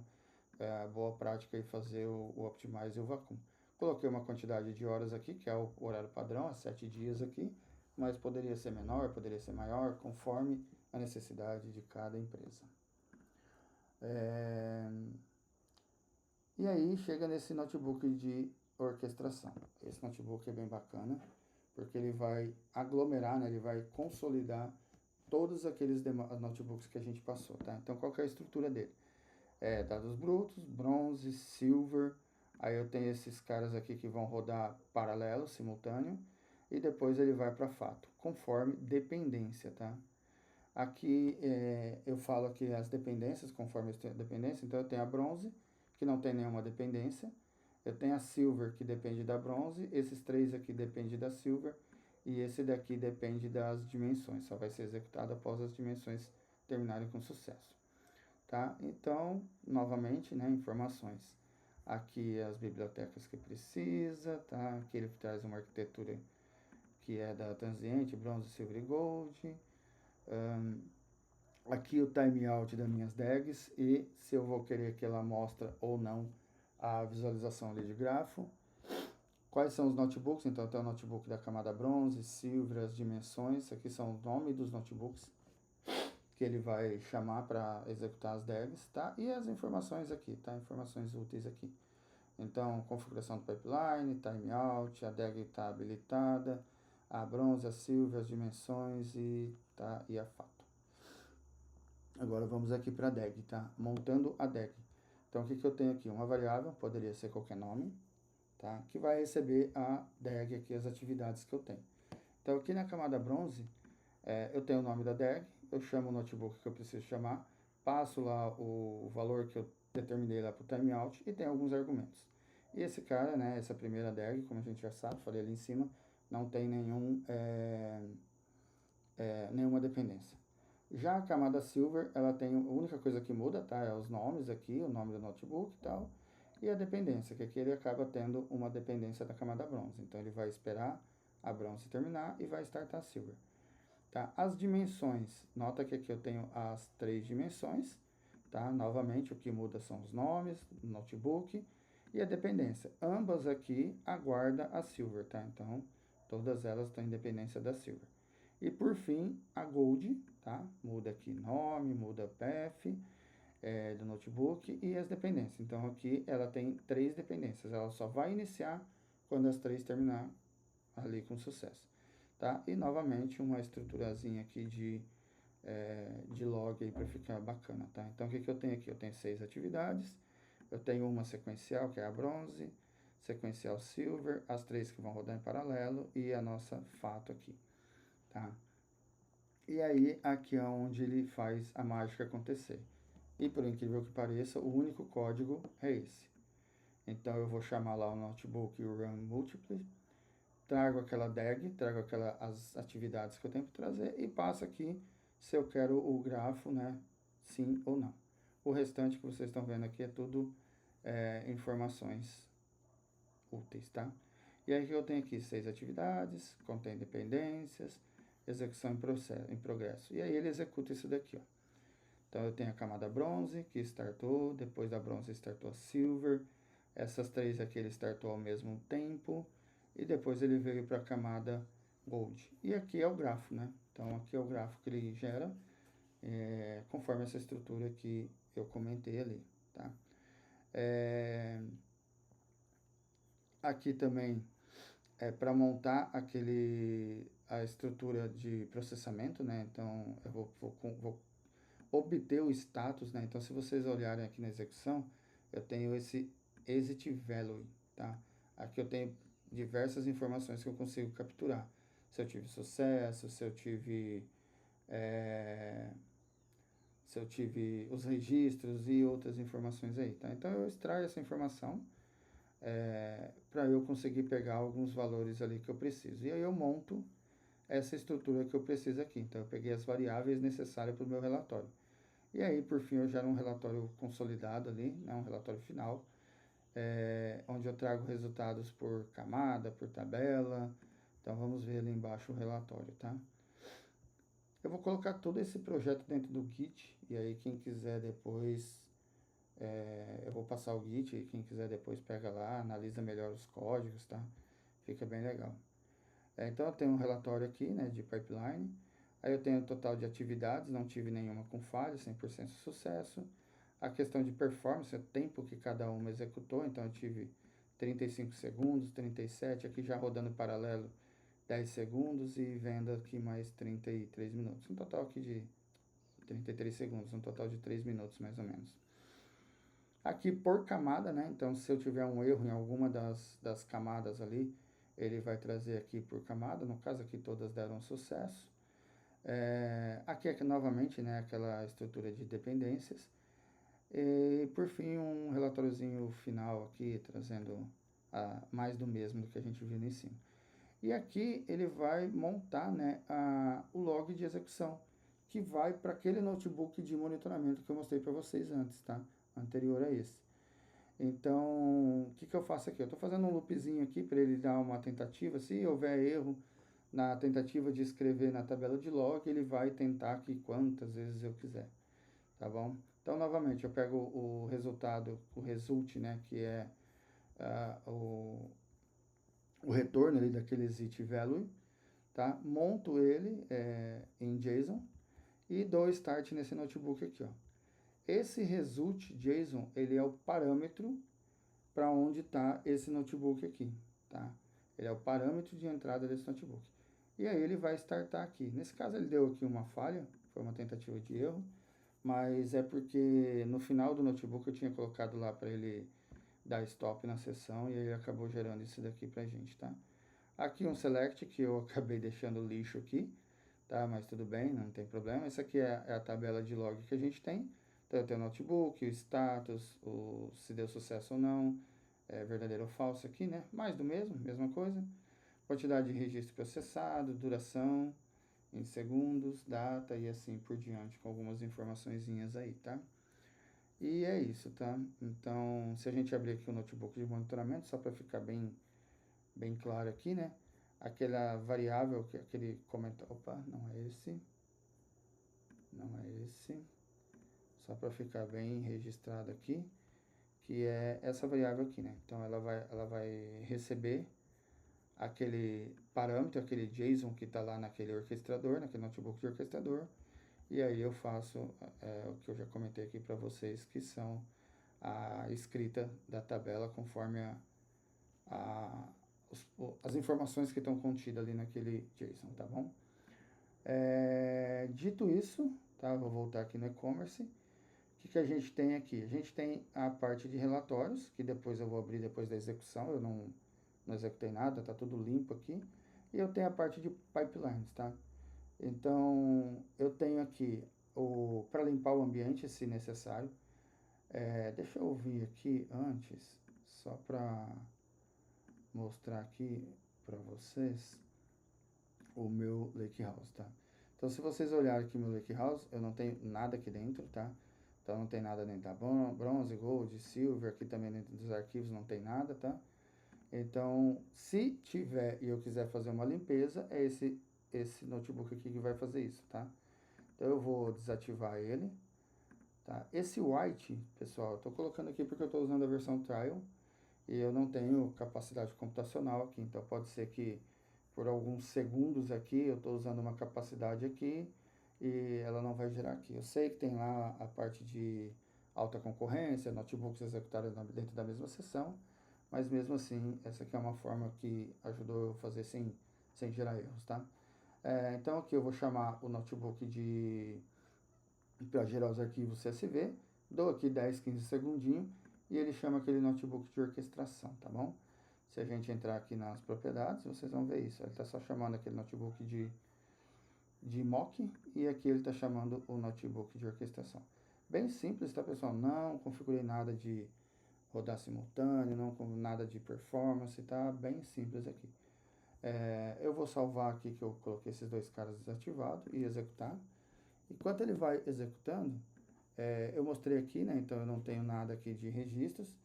é a boa prática é fazer o optimize e o vacuum. Coloquei uma quantidade de horas aqui, que é o horário padrão, 7 dias aqui, mas poderia ser menor, poderia ser maior, conforme a necessidade de cada empresa. E aí chega nesse notebook de orquestração. Esse notebook é bem bacana, porque ele vai aglomerar, né? Ele vai consolidar todos aqueles notebooks que a gente passou, tá? Então, qual que é a estrutura dele? Dados brutos, bronze, silver, aí eu tenho esses caras aqui que vão rodar paralelo, simultâneo, e depois ele vai para fato, conforme dependência, tá? Aqui eu falo aqui as dependências, conforme a dependência, então eu tenho a bronze, que não tem nenhuma dependência, eu tenho a silver, que depende da bronze, esses três aqui dependem da silver, e esse daqui depende das dimensões, só vai ser executado após as dimensões terminarem com sucesso. Tá? Então, novamente, né, informações. Aqui as bibliotecas que precisa, tá? Aqui ele traz uma arquitetura que é da transiente, bronze, silver e gold. Aqui o timeout das minhas DAGs e se eu vou querer que ela mostre ou não a visualização ali de grafo. Quais são os notebooks? Então, tem o notebook da camada bronze, silver, as dimensões. Aqui são o nome dos notebooks que ele vai chamar para executar as DAGs, tá? E as informações aqui, tá? Informações úteis aqui. Então, configuração do pipeline, timeout, a DAG está habilitada, a bronze, a silver, as dimensões e a fato. Agora vamos aqui para a DAG, tá? Montando a DAG. Então, o que eu tenho aqui? Uma variável, poderia ser qualquer nome, tá? Que vai receber a DAG aqui, as atividades que eu tenho. Então, aqui na camada bronze, eu tenho o nome da DAG, eu chamo o notebook que eu preciso chamar, passo lá o valor que eu determinei lá para o timeout e tem alguns argumentos. E esse cara, né, essa primeira DAG, como a gente já sabe, falei ali em cima, não tem nenhuma dependência. Já a camada Silver, ela tem, a única coisa que muda, tá, é os nomes aqui, o nome do notebook e tal, e a dependência, que aqui ele acaba tendo uma dependência da camada Bronze. Então, ele vai esperar a Bronze terminar e vai startar a Silver. Tá? As dimensões, nota que aqui eu tenho as 3 dimensões, tá? Novamente, o que muda são os nomes, notebook e a dependência. Ambas aqui aguarda a Silver, tá? Então, todas elas estão em dependência da Silver. E por fim, a Gold, tá? Muda aqui nome, muda path do notebook e as dependências. Então, aqui ela tem 3 dependências. Ela só vai iniciar quando as 3 terminar ali com sucesso. Tá? E novamente uma estruturazinha aqui de log aí para ficar bacana, tá? Então o que eu tenho aqui? Eu tenho 6 atividades, eu tenho uma sequencial que é a bronze, sequencial silver, as 3 que vão rodar em paralelo e a nossa fato aqui, tá? E aí aqui é onde ele faz a mágica acontecer. E por incrível que pareça, o único código é esse. Então eu vou chamar lá o notebook run multiply, trago aquela DAG, trago as atividades que eu tenho que trazer e passo aqui se eu quero o grafo, né, sim ou não. O restante que vocês estão vendo aqui é tudo informações úteis, tá? E aí eu tenho aqui 6 atividades, contém dependências, execução em progresso. E aí ele executa isso daqui, ó. Então eu tenho a camada bronze que startou, depois da bronze startou a silver, essas 3 aqui ele startou ao mesmo tempo, e depois ele veio para a camada Gold. E aqui é o grafo, né? Então aqui é o grafo que ele gera, conforme essa estrutura que eu comentei ali, tá? É, aqui também para montar a estrutura de processamento, né? Então eu vou obter o status, né? Então se vocês olharem aqui na execução, eu tenho esse exit value, tá? Aqui eu tenho diversas informações que eu consigo capturar. Se eu tive sucesso, se eu tive os registros e outras informações aí, tá? Então eu extraio essa informação para eu conseguir pegar alguns valores ali que eu preciso. E aí eu monto essa estrutura que eu preciso aqui. Então eu peguei as variáveis necessárias para o meu relatório. E aí, por fim, eu gero um relatório consolidado ali, né, um relatório final, onde eu trago resultados por camada, por tabela. Então vamos ver ali embaixo o relatório, tá? Eu vou colocar todo esse projeto dentro do Git, e aí quem quiser depois, eu vou passar o Git, e quem quiser depois pega lá, analisa melhor os códigos, tá? Fica bem legal. Então eu tenho um relatório aqui, né, de pipeline, aí eu tenho o total de atividades, não tive nenhuma com falha, 100% sucesso. A questão de performance, o tempo que cada uma executou, então eu tive 35 segundos, 37, aqui já rodando paralelo 10 segundos e vendo aqui mais 33 minutos. Um total aqui de 33 segundos, um total de 3 minutos mais ou menos. Aqui por camada, né? Então se eu tiver um erro em alguma das camadas ali, ele vai trazer aqui por camada, no caso aqui todas deram sucesso. Aqui é novamente, né, aquela estrutura de dependências. E por fim um relatóriozinho final aqui, trazendo mais do mesmo do que a gente viu em cima. E aqui ele vai montar, né, o log de execução, que vai para aquele notebook de monitoramento que eu mostrei para vocês antes, tá? Anterior a esse. Então, o que eu faço aqui? Eu estou fazendo um loopzinho aqui para ele dar uma tentativa. Se houver erro na tentativa de escrever na tabela de log, ele vai tentar aqui quantas vezes eu quiser, tá bom? Então, novamente, eu pego o resultado, o result, né, que é o retorno ali daquele exit value, tá? Monto ele em JSON e dou start nesse notebook aqui, ó. Esse result JSON, ele é o parâmetro para onde está esse notebook aqui, tá? Ele é o parâmetro de entrada desse notebook. E aí ele vai startar aqui. Nesse caso ele deu aqui uma falha, foi uma tentativa de erro, mas é porque no final do notebook eu tinha colocado lá para ele dar stop na sessão e aí ele acabou gerando isso daqui pra gente, tá? Aqui um select que eu acabei deixando lixo aqui, tá? Mas tudo bem, não tem problema. Essa aqui é a tabela de log que a gente tem. Então eu tenho o notebook, o status, se deu sucesso ou não, verdadeiro ou falso aqui, né? Mais do mesmo, mesma coisa. Quantidade de registro processado, duração em segundos, data e assim por diante, com algumas informaçõezinhas aí, tá? E é isso, tá? Então, se a gente abrir aqui o notebook de monitoramento, só para ficar bem claro aqui, né? Aquela variável, aquele comentário, opa, não é esse, só para ficar bem registrado aqui, que é essa variável aqui, né? Então, ela vai receber aquele parâmetro, aquele JSON que está lá naquele orquestrador, naquele notebook de orquestrador, e aí eu faço o que eu já comentei aqui para vocês, que são a escrita da tabela conforme as informações que estão contidas ali naquele JSON, tá bom? Dito isso, tá? Vou voltar aqui no e-commerce. O que a gente tem aqui? A gente tem a parte de relatórios, que depois eu vou abrir depois da execução, eu não executei nada, tá tudo limpo aqui. E eu tenho a parte de pipelines, tá? Então, eu tenho aqui para limpar o ambiente, se necessário. Deixa eu vir aqui antes, só para mostrar aqui para vocês o meu Lakehouse, tá? Então, se vocês olharem aqui meu Lakehouse, eu não tenho nada aqui dentro, tá? Então, não tem nada dentro da bronze, gold, silver, aqui também dentro dos arquivos não tem nada, tá? Então, se tiver e eu quiser fazer uma limpeza, é esse notebook aqui que vai fazer isso, tá? Então, eu vou desativar ele, tá? Esse white, pessoal, eu tô colocando aqui porque eu tô usando a versão trial e eu não tenho capacidade computacional aqui, então pode ser que por alguns segundos aqui eu estou usando uma capacidade aqui e ela não vai gerar aqui. Eu sei que tem lá a parte de alta concorrência, notebooks executados dentro da mesma sessão, mas mesmo assim, essa aqui é uma forma que ajudou eu a fazer sem gerar erros, tá? Então aqui eu vou chamar o notebook para gerar os arquivos CSV, dou aqui 10, 15 segundinhos e ele chama aquele notebook de orquestração, tá bom? Se a gente entrar aqui nas propriedades, vocês vão ver isso. Ele está só chamando aquele notebook de mock e aqui ele está chamando o notebook de orquestração. Bem simples, tá, pessoal? Não configurei nada de rodar simultâneo, não com nada de performance, tá? Bem simples aqui. Eu vou salvar aqui que eu coloquei esses dois caras desativados e executar. Enquanto ele vai executando, eu mostrei aqui, né? Então eu não tenho nada aqui de registros.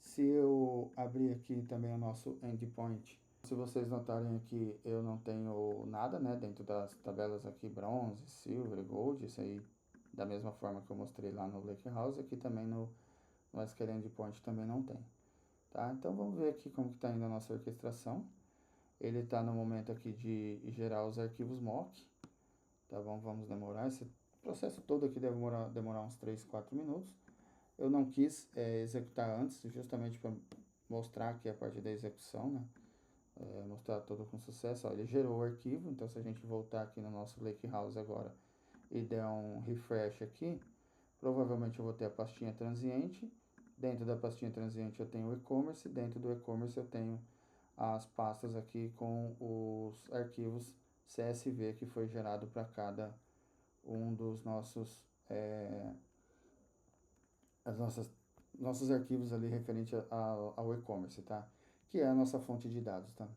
Se eu abrir aqui também o nosso endpoint, se vocês notarem aqui, eu não tenho nada, né? Dentro das tabelas aqui, bronze, silver, gold, isso aí da mesma forma que eu mostrei lá no Lakehouse, aqui também no SQL Endpoint também não tem, tá? Então vamos ver aqui como que está indo a nossa orquestração. Ele está no momento aqui de gerar os arquivos mock, tá bom? Vamos demorar, esse processo todo aqui deve demorar uns 3, 4 minutos. Eu não quis executar antes, justamente para mostrar aqui a parte da execução, né? Mostrar tudo com sucesso. Ó, ele gerou o arquivo, então se a gente voltar aqui no nosso Lakehouse agora e der um refresh aqui, provavelmente eu vou ter a pastinha transiente. Dentro da pastinha transiente eu tenho o e-commerce, dentro do e-commerce eu tenho as pastas aqui com os arquivos CSV que foi gerado para cada um dos nossos arquivos ali referente ao e-commerce, tá? Que é a nossa fonte de dados, tá?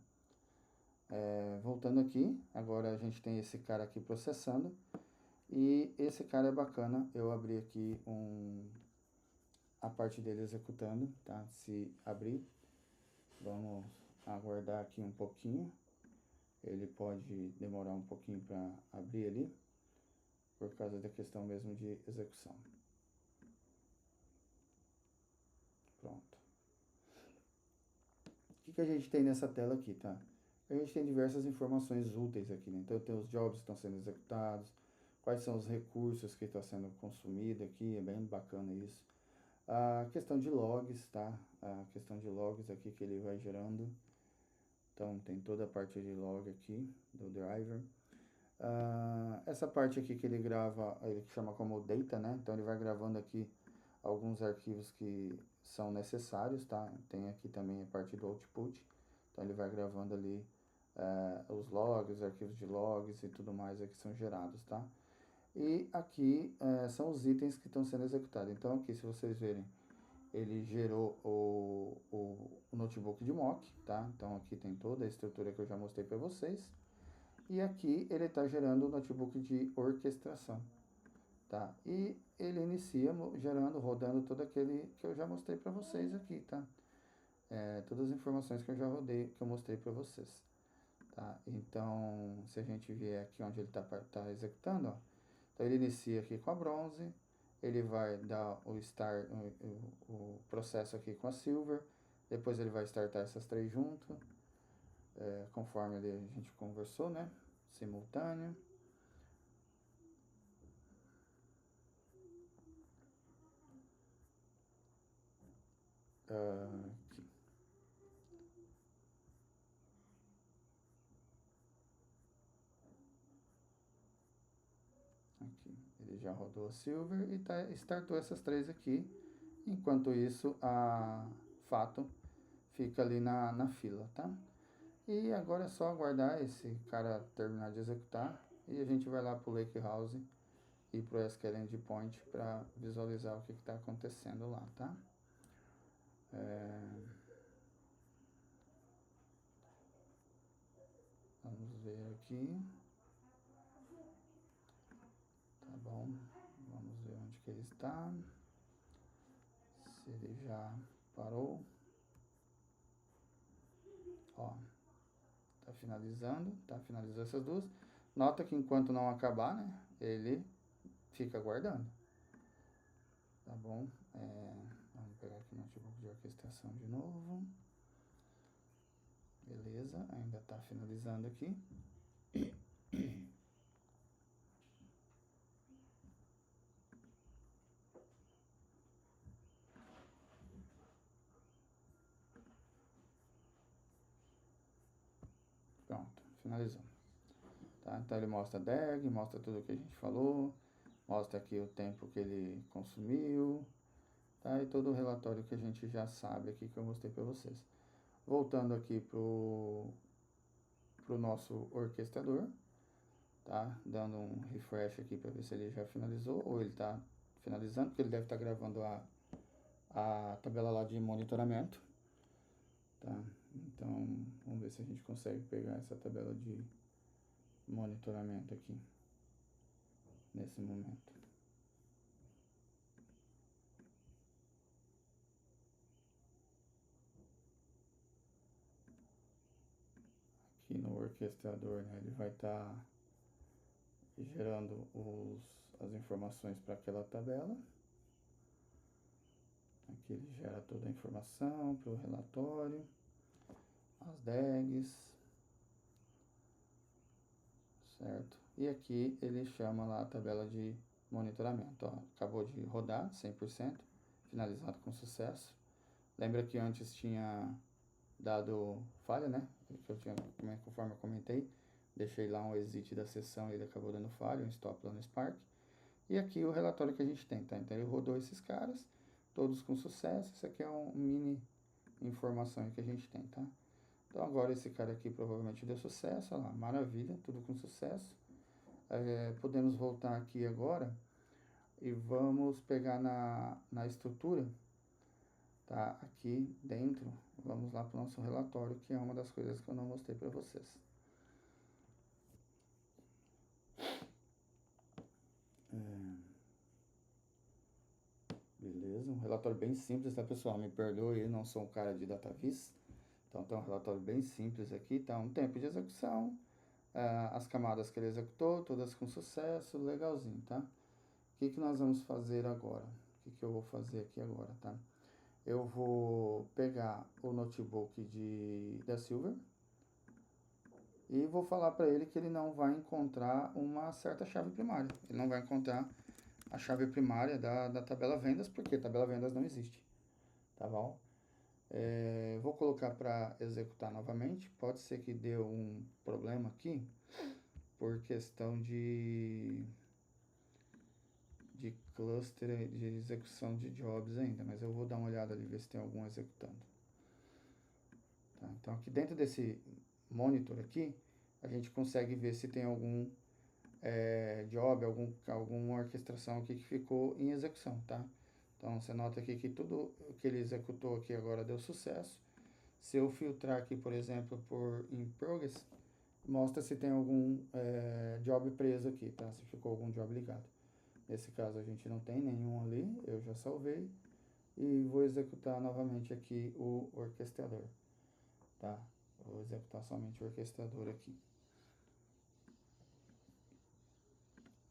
Voltando aqui, agora a gente tem esse cara aqui processando e esse cara é bacana, eu abri aqui a parte dele executando, tá? Se abrir, vamos aguardar aqui um pouquinho, ele pode demorar um pouquinho para abrir ali, por causa da questão mesmo de execução. Pronto. O que a gente tem nessa tela aqui, tá? A gente tem diversas informações úteis aqui, né? Então tem os jobs que estão sendo executados, quais são os recursos que estão sendo consumidos aqui, é bem bacana isso. A questão de logs, tá? A questão de logs aqui que ele vai gerando. Então tem toda a parte de log aqui do driver. Essa parte aqui que ele grava, ele chama como data, né? Então ele vai gravando aqui alguns arquivos que são necessários, tá? Tem aqui também a parte do output. Então ele vai gravando ali os logs, arquivos de logs e tudo mais que são gerados, tá? E aqui são os itens que estão sendo executados. Então aqui, se vocês verem, ele gerou o notebook de mock, tá? Então aqui tem toda a estrutura que eu já mostrei para vocês. E aqui ele está gerando o notebook de orquestração, tá? E ele inicia gerando, rodando todo aquele que eu já mostrei para vocês aqui, tá? Todas as informações que eu já rodei, que eu mostrei para vocês, tá? Então, se a gente vier aqui onde ele tá executando, ó, então ele inicia aqui com a bronze, ele vai dar o start, o processo aqui com a silver, depois ele vai startar essas três junto, conforme a gente conversou, né? Simultâneo. Aqui. Aqui. Ele já rodou a silver e startou essas três aqui. Enquanto isso, a fato fica ali na fila, tá? E agora é só aguardar esse cara terminar de executar e a gente vai lá pro Lakehouse e pro SQL Endpoint para visualizar o que está acontecendo lá, tá? Vamos ver aqui. Tá bom. Vamos ver onde que ele está. Se ele já parou. Ó, finalizou essas duas. Nota que enquanto não acabar, né, ele fica aguardando. Tá bom? Vamos pegar aqui o notebook de orquestração de novo. Beleza, ainda tá finalizando aqui. finalizou. Tá? Então ele mostra a DEG, mostra tudo o que a gente falou, mostra aqui o tempo que ele consumiu, tá? E todo o relatório que a gente já sabe aqui que eu mostrei para vocês. Voltando aqui pro nosso orquestrador, tá? Dando um refresh aqui para ver se ele já finalizou ou ele está finalizando, porque ele deve estar gravando a tabela lá de monitoramento, tá? Então, vamos ver se a gente consegue pegar essa tabela de monitoramento aqui, nesse momento. Aqui no orquestrador, né, ele vai estar gerando as informações para aquela tabela. Aqui ele gera toda a informação para o relatório, as DEGs, certo? E aqui ele chama lá a tabela de monitoramento, ó, acabou de rodar 100%, finalizado com sucesso. Lembra que antes tinha dado falha, né? Que eu tinha, conforme eu comentei, deixei lá um exit da sessão e ele acabou dando falha, um stop lá no Spark. E aqui o relatório que a gente tem, tá? Então ele rodou esses caras, todos com sucesso. Isso aqui é um mini informação que a gente tem, tá? Então agora esse cara aqui provavelmente deu sucesso, olha lá, maravilha, tudo com sucesso. Podemos voltar aqui agora e vamos pegar na estrutura, tá? Aqui dentro, vamos lá para o nosso relatório, que é uma das coisas que eu não mostrei para vocês. Beleza, um relatório bem simples, tá, pessoal? Me perdoe, eu não sou um cara de DataVis. Então, tem um relatório bem simples aqui, tá? Um tempo de execução, as camadas que ele executou, todas com sucesso, legalzinho, tá? O que nós vamos fazer agora? O que eu vou fazer aqui agora, tá? Eu vou pegar o notebook da Silver e vou falar para ele que ele não vai encontrar uma certa chave primária. Ele não vai encontrar a chave primária da tabela vendas, porque a tabela vendas não existe, tá bom? Vou colocar para executar novamente. Pode ser que deu um problema aqui por questão de cluster de execução de jobs ainda, mas eu vou dar uma olhada ali, ver se tem algum executando. Tá? Então aqui dentro desse monitor aqui, a gente consegue ver se tem algum job, alguma orquestração aqui que ficou em execução, tá? Então você nota aqui que tudo que ele executou aqui agora deu sucesso. Se eu filtrar aqui, por exemplo, por in progress, mostra se tem algum job preso aqui, tá? Se ficou algum job ligado. Nesse caso a gente não tem nenhum ali, eu já salvei. E vou executar novamente aqui o orquestrador, tá? Vou executar somente o orquestrador aqui.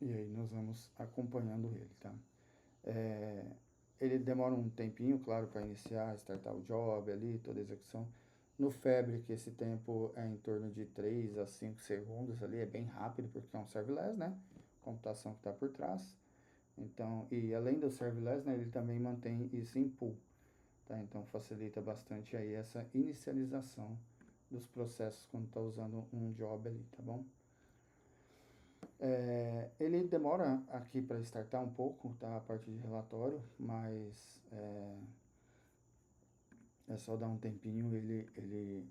E aí nós vamos acompanhando ele, tá? Ele demora um tempinho, claro, para iniciar, startar o job ali, toda a execução. No Fabric, esse tempo é em torno de 3 a 5 segundos ali, é bem rápido, porque é um serverless, né? Computação que está por trás. Então, e além do serverless, né, ele também mantém isso em pool, tá? Então, facilita bastante aí essa inicialização dos processos quando está usando um job ali, tá bom? Ele demora aqui para startar um pouco, tá? A parte de relatório, mas é só dar um tempinho, ele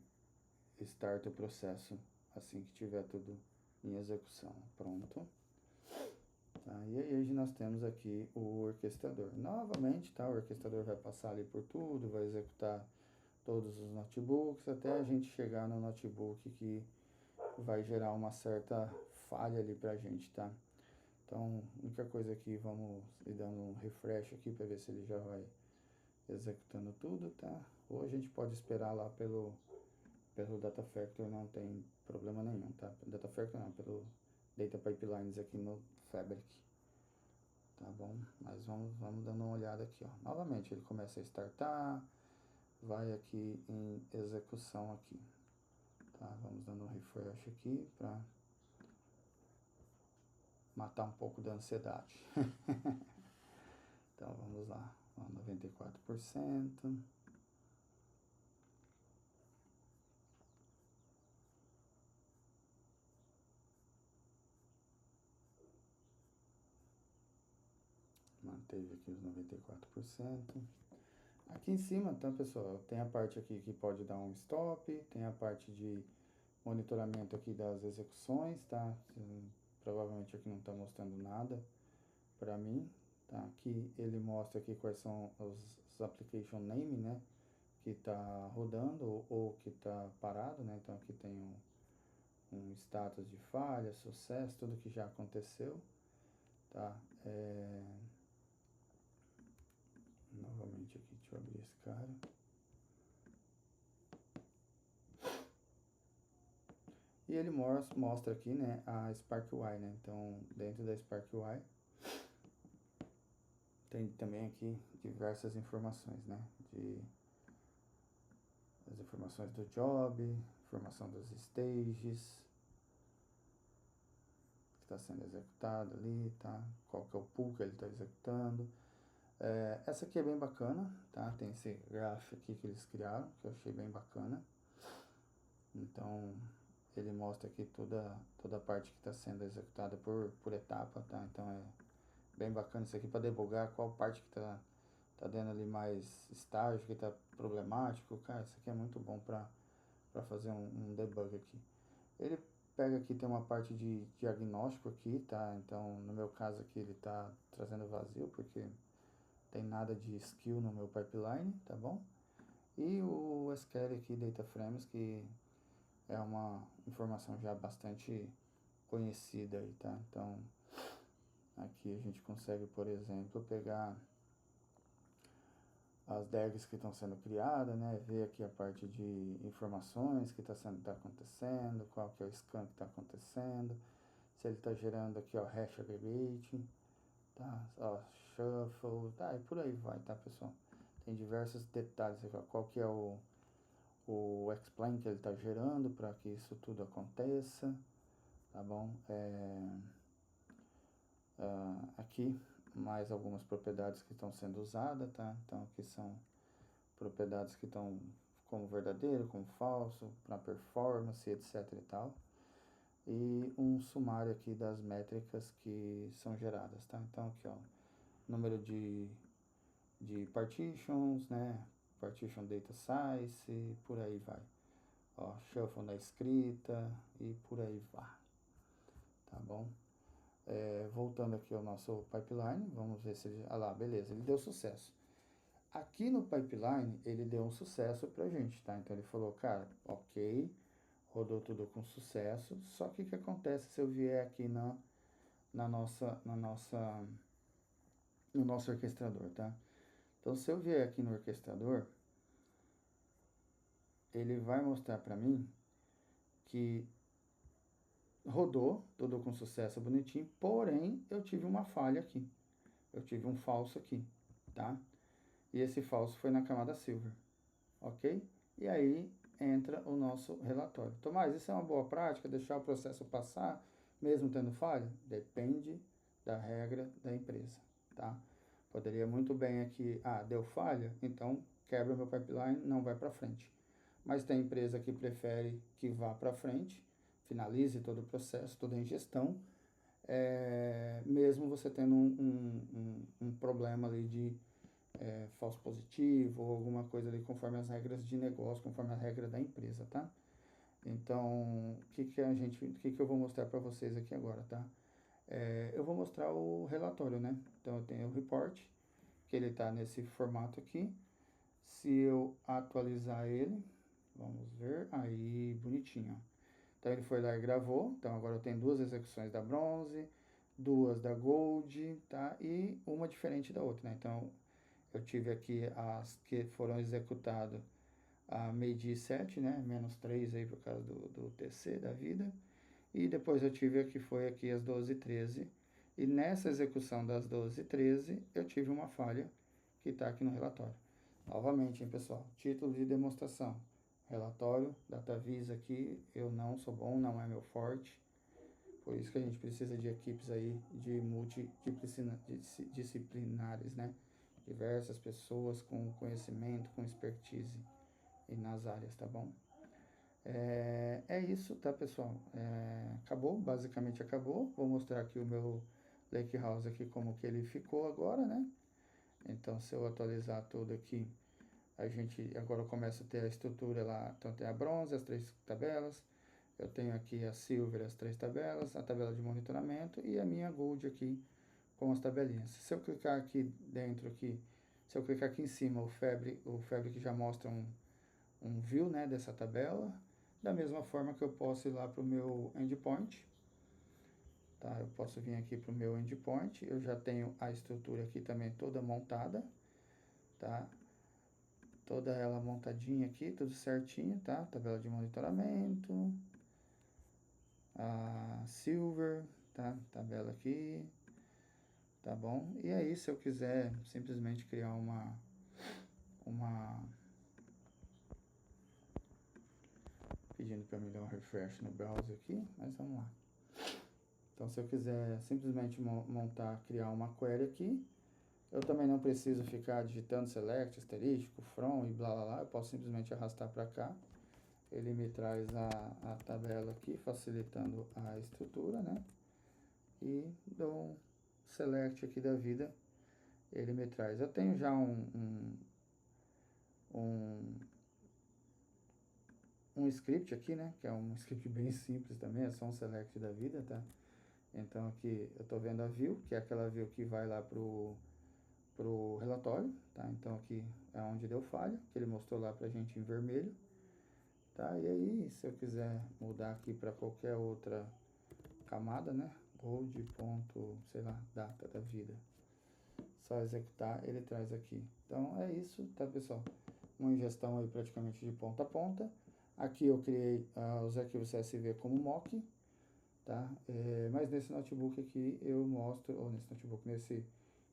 starta o processo assim que tiver tudo em execução. Pronto. Tá? E aí hoje nós temos aqui o orquestrador. Novamente, tá? O orquestrador vai passar ali por tudo, vai executar todos os notebooks, até a gente chegar no notebook que vai gerar uma certa falha ali pra gente, tá? Então, a única coisa aqui, vamos ir dando um refresh aqui para ver se ele já vai executando tudo, tá? Ou a gente pode esperar lá pelo Data Factor, não tem problema nenhum, tá? Data Factor não, pelo Data Pipelines aqui no Fabric, tá bom? Mas vamos dando uma olhada aqui, ó. Novamente, ele começa a startar, vai aqui em execução aqui, tá? Vamos dando um refresh aqui para matar um pouco da ansiedade. Então, vamos lá, 94%. manteve aqui os 94%. Aqui em cima, tá, pessoal, tem a parte aqui que pode dar um stop, tem a parte de monitoramento aqui das execuções, tá? Provavelmente aqui não está mostrando nada para mim, tá? Aqui ele mostra aqui quais são os application name, né? Que está rodando ou que está parado, né? Então aqui tem um status de falha, sucesso, tudo que já aconteceu, tá? Novamente aqui, deixa eu abrir esse cara. E ele mostra aqui, né, a SparkUI, né? Então, dentro da SparkUI, tem também aqui diversas informações, né? As informações do job, informação dos stages, que está sendo executado ali, tá? Qual que é o pool que ele está executando. Essa aqui é bem bacana, tá? Tem esse graph aqui que eles criaram, que eu achei bem bacana. Então, ele mostra aqui toda a parte que está sendo executada por etapa, tá? Então, é bem bacana isso aqui para debugar qual parte que tá dando ali mais estágio, que tá problemático. Cara, isso aqui é muito bom para fazer um debug aqui. Ele pega aqui, tem uma parte de diagnóstico aqui, tá? Então, no meu caso aqui, ele tá trazendo vazio, porque tem nada de skill no meu pipeline, tá bom? E o SQL aqui, Data Frames, que é uma informação já bastante conhecida aí, tá? Então, aqui a gente consegue, por exemplo, pegar as DAGs que estão sendo criadas, né? Ver aqui a parte de informações que tá acontecendo, qual que é o scan que está acontecendo, se ele está gerando aqui, ó, hash aggregate, tá? Ó, shuffle, tá? E por aí vai, tá, pessoal? Tem diversos detalhes aqui, ó, qual que é o explain que ele está gerando para que isso tudo aconteça, tá bom? Aqui mais algumas propriedades que estão sendo usadas, tá? Então aqui são propriedades que estão como verdadeiro, como falso, para performance, etc e tal. E um sumário aqui das métricas que são geradas, tá? Então aqui, ó, número de partitions, né? Partition data size, por aí vai. Ó, shuffle na escrita e por aí vai, tá bom? Voltando aqui ao nosso pipeline, vamos ver se ele... Ah lá, beleza, ele deu sucesso. Aqui no pipeline, ele deu um sucesso pra gente, tá? Então ele falou, cara, ok, rodou tudo com sucesso, só que o que acontece se eu vier aqui no nosso orquestrador, tá? Então se eu vier aqui no orquestrador, ele vai mostrar pra mim que rodou tudo com sucesso bonitinho, porém eu tive uma falha aqui, eu tive um falso aqui, tá? E esse falso foi na camada silver, ok? E aí entra o nosso relatório. Tomás, isso é uma boa prática, deixar o processo passar, mesmo tendo falha? Depende da regra da empresa, tá? Poderia muito bem aqui, deu falha, então quebra meu pipeline, não vai para frente. Mas tem empresa que prefere que vá para frente, finalize todo o processo, toda a ingestão, mesmo você tendo um problema ali de falso positivo ou alguma coisa ali conforme as regras de negócio, conforme a regra da empresa, tá? Então, o que eu vou mostrar para vocês aqui agora, tá? Eu vou mostrar o relatório, né? Então, eu tenho o report, que ele tá nesse formato aqui. Se eu atualizar ele, vamos ver, aí, bonitinho, ó. Então, ele foi lá e gravou. Então, agora eu tenho 2 execuções da bronze, 2 da gold, tá? E uma diferente da outra, né? Então, eu tive aqui as que foram executadas a meio-dia 7, né? Menos 3 aí por causa do TC da vida. E depois eu tive aqui, foi aqui as 12h13. E nessa execução das 12h13, eu tive uma falha que está aqui no relatório. Novamente, hein, pessoal? Título de demonstração. Relatório, DataVis aqui, eu não sou bom, não é meu forte. Por isso que a gente precisa de equipes aí de multidisciplinares, né? Diversas pessoas com conhecimento, com expertise e nas áreas, tá bom? É isso, tá, pessoal? Acabou, basicamente acabou. Vou mostrar aqui o meu Lake House aqui como que ele ficou agora, né? Então, se eu atualizar tudo aqui, a gente agora começa a ter a estrutura lá. Então, tem a bronze, as 3 tabelas. Eu tenho aqui a silver, as 3 tabelas, a tabela de monitoramento e a minha gold aqui com as tabelinhas. Se eu clicar aqui dentro aqui, se eu clicar aqui em cima, o Fabric já mostra um view, né, dessa tabela. Da mesma forma que eu posso ir lá para o meu endpoint. Tá? Eu posso vir aqui para o meu endpoint, eu já tenho a estrutura aqui também toda montada, tá? Toda ela montadinha aqui, tudo certinho, tá? Tabela de monitoramento, a silver, tá? Tabela aqui, tá bom? E aí, se eu quiser simplesmente criar pedindo para me dar um refresh no browser aqui, mas vamos lá. Então, se eu quiser simplesmente criar uma query aqui, eu também não preciso ficar digitando select, asterístico, from e blá blá blá. Eu posso simplesmente arrastar para cá. Ele me traz a tabela aqui, facilitando a estrutura, né? E dou um select aqui da vida. Ele me traz. Eu tenho já um script aqui, né? Que é um script bem simples também, é só um select da vida, tá? Então aqui eu estou vendo a view, que é aquela view que vai lá pro relatório, tá? Então aqui é onde deu falha, que ele mostrou lá pra gente em vermelho, tá? E aí, se eu quiser mudar aqui para qualquer outra camada, né? Gold ponto, sei lá, data da vida. Só executar, ele traz aqui. Então é isso, tá, pessoal? Uma ingestão aí praticamente de ponta a ponta. Aqui eu criei os arquivos CSV como mock, tá? Mas nesse notebook aqui eu mostro, ou nesse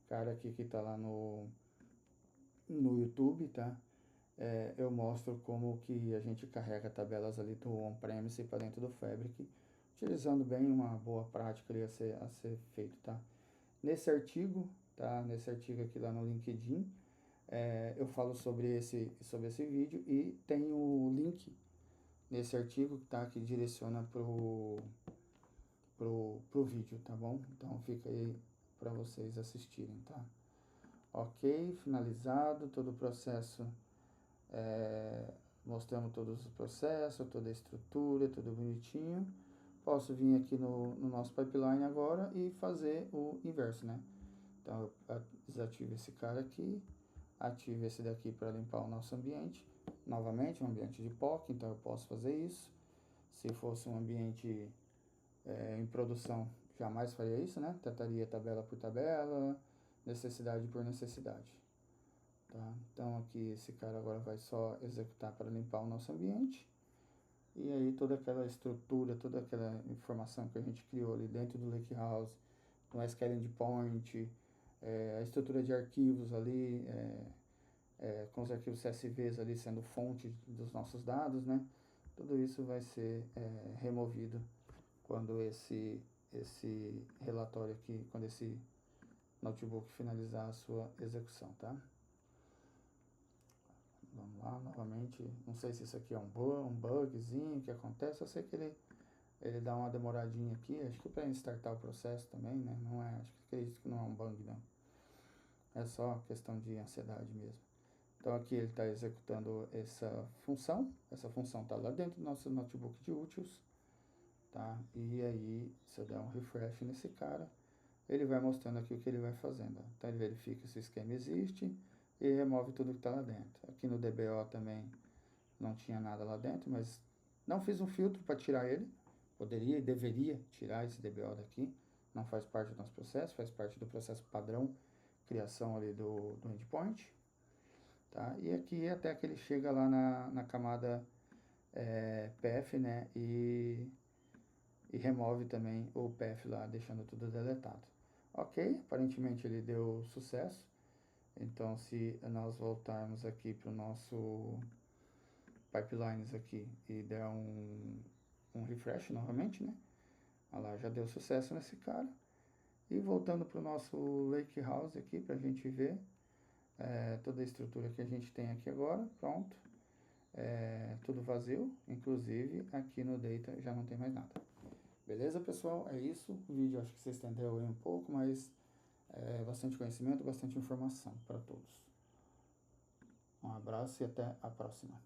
cara aqui que tá lá no YouTube, tá? Eu mostro como que a gente carrega tabelas ali do on-premise para dentro do Fabric, utilizando bem uma boa prática ali a ser feito, tá? Nesse artigo, tá? Nesse artigo aqui lá no LinkedIn, eu falo sobre esse vídeo e tem o link nesse artigo, tá? Que direciona pro vídeo, tá bom? Então fica aí para vocês assistirem, tá? Ok, finalizado todo o processo. Mostramos todos os processos, toda a estrutura, tudo bonitinho. Posso vir aqui no nosso pipeline agora e fazer o inverso, né? Então eu desativo esse cara aqui, ativo esse daqui para limpar o nosso ambiente. Novamente, um ambiente de POC, então eu posso fazer isso. Se fosse um ambiente em produção, jamais faria isso, né? Trataria tabela por tabela, necessidade por necessidade. Tá? Então aqui esse cara agora vai só executar para limpar o nosso ambiente. E aí toda aquela estrutura, toda aquela informação que a gente criou ali dentro do Lakehouse, no SQL Endpoint, a estrutura de arquivos ali, com os arquivos CSVs ali sendo fonte dos nossos dados, né? Tudo isso vai ser removido quando esse relatório aqui, quando esse notebook finalizar a sua execução, tá? Vamos lá, novamente, não sei se isso aqui é um bugzinho que acontece, eu sei que ele dá uma demoradinha aqui, acho que para startar o processo também, né? Não é, acho que acredito que não é um bug não, é só questão de ansiedade mesmo. Então aqui ele está executando essa função está lá dentro do nosso notebook de úteis, tá? E aí, se eu der um refresh nesse cara, ele vai mostrando aqui o que ele vai fazendo. Então ele verifica se o esquema existe e remove tudo que está lá dentro. Aqui no DBO também não tinha nada lá dentro, mas não fiz um filtro para tirar ele. Poderia e deveria tirar esse DBO daqui. Não faz parte do nosso processo, faz parte do processo padrão criação ali do endpoint. Tá? E aqui até que ele chega lá na camada path, né? E remove também o path lá, deixando tudo deletado. Ok, aparentemente ele deu sucesso. Então, se nós voltarmos aqui para o nosso pipelines aqui e der um refresh novamente, né? Olha lá, já deu sucesso nesse cara. E voltando para o nosso Lakehouse aqui, para a gente ver toda a estrutura que a gente tem aqui agora. Pronto. Tudo vazio, inclusive aqui no Data já não tem mais nada. Beleza? Beleza, pessoal? É isso. O vídeo acho que se estendeu aí um pouco, mas é bastante conhecimento, bastante informação para todos. Um abraço e até a próxima.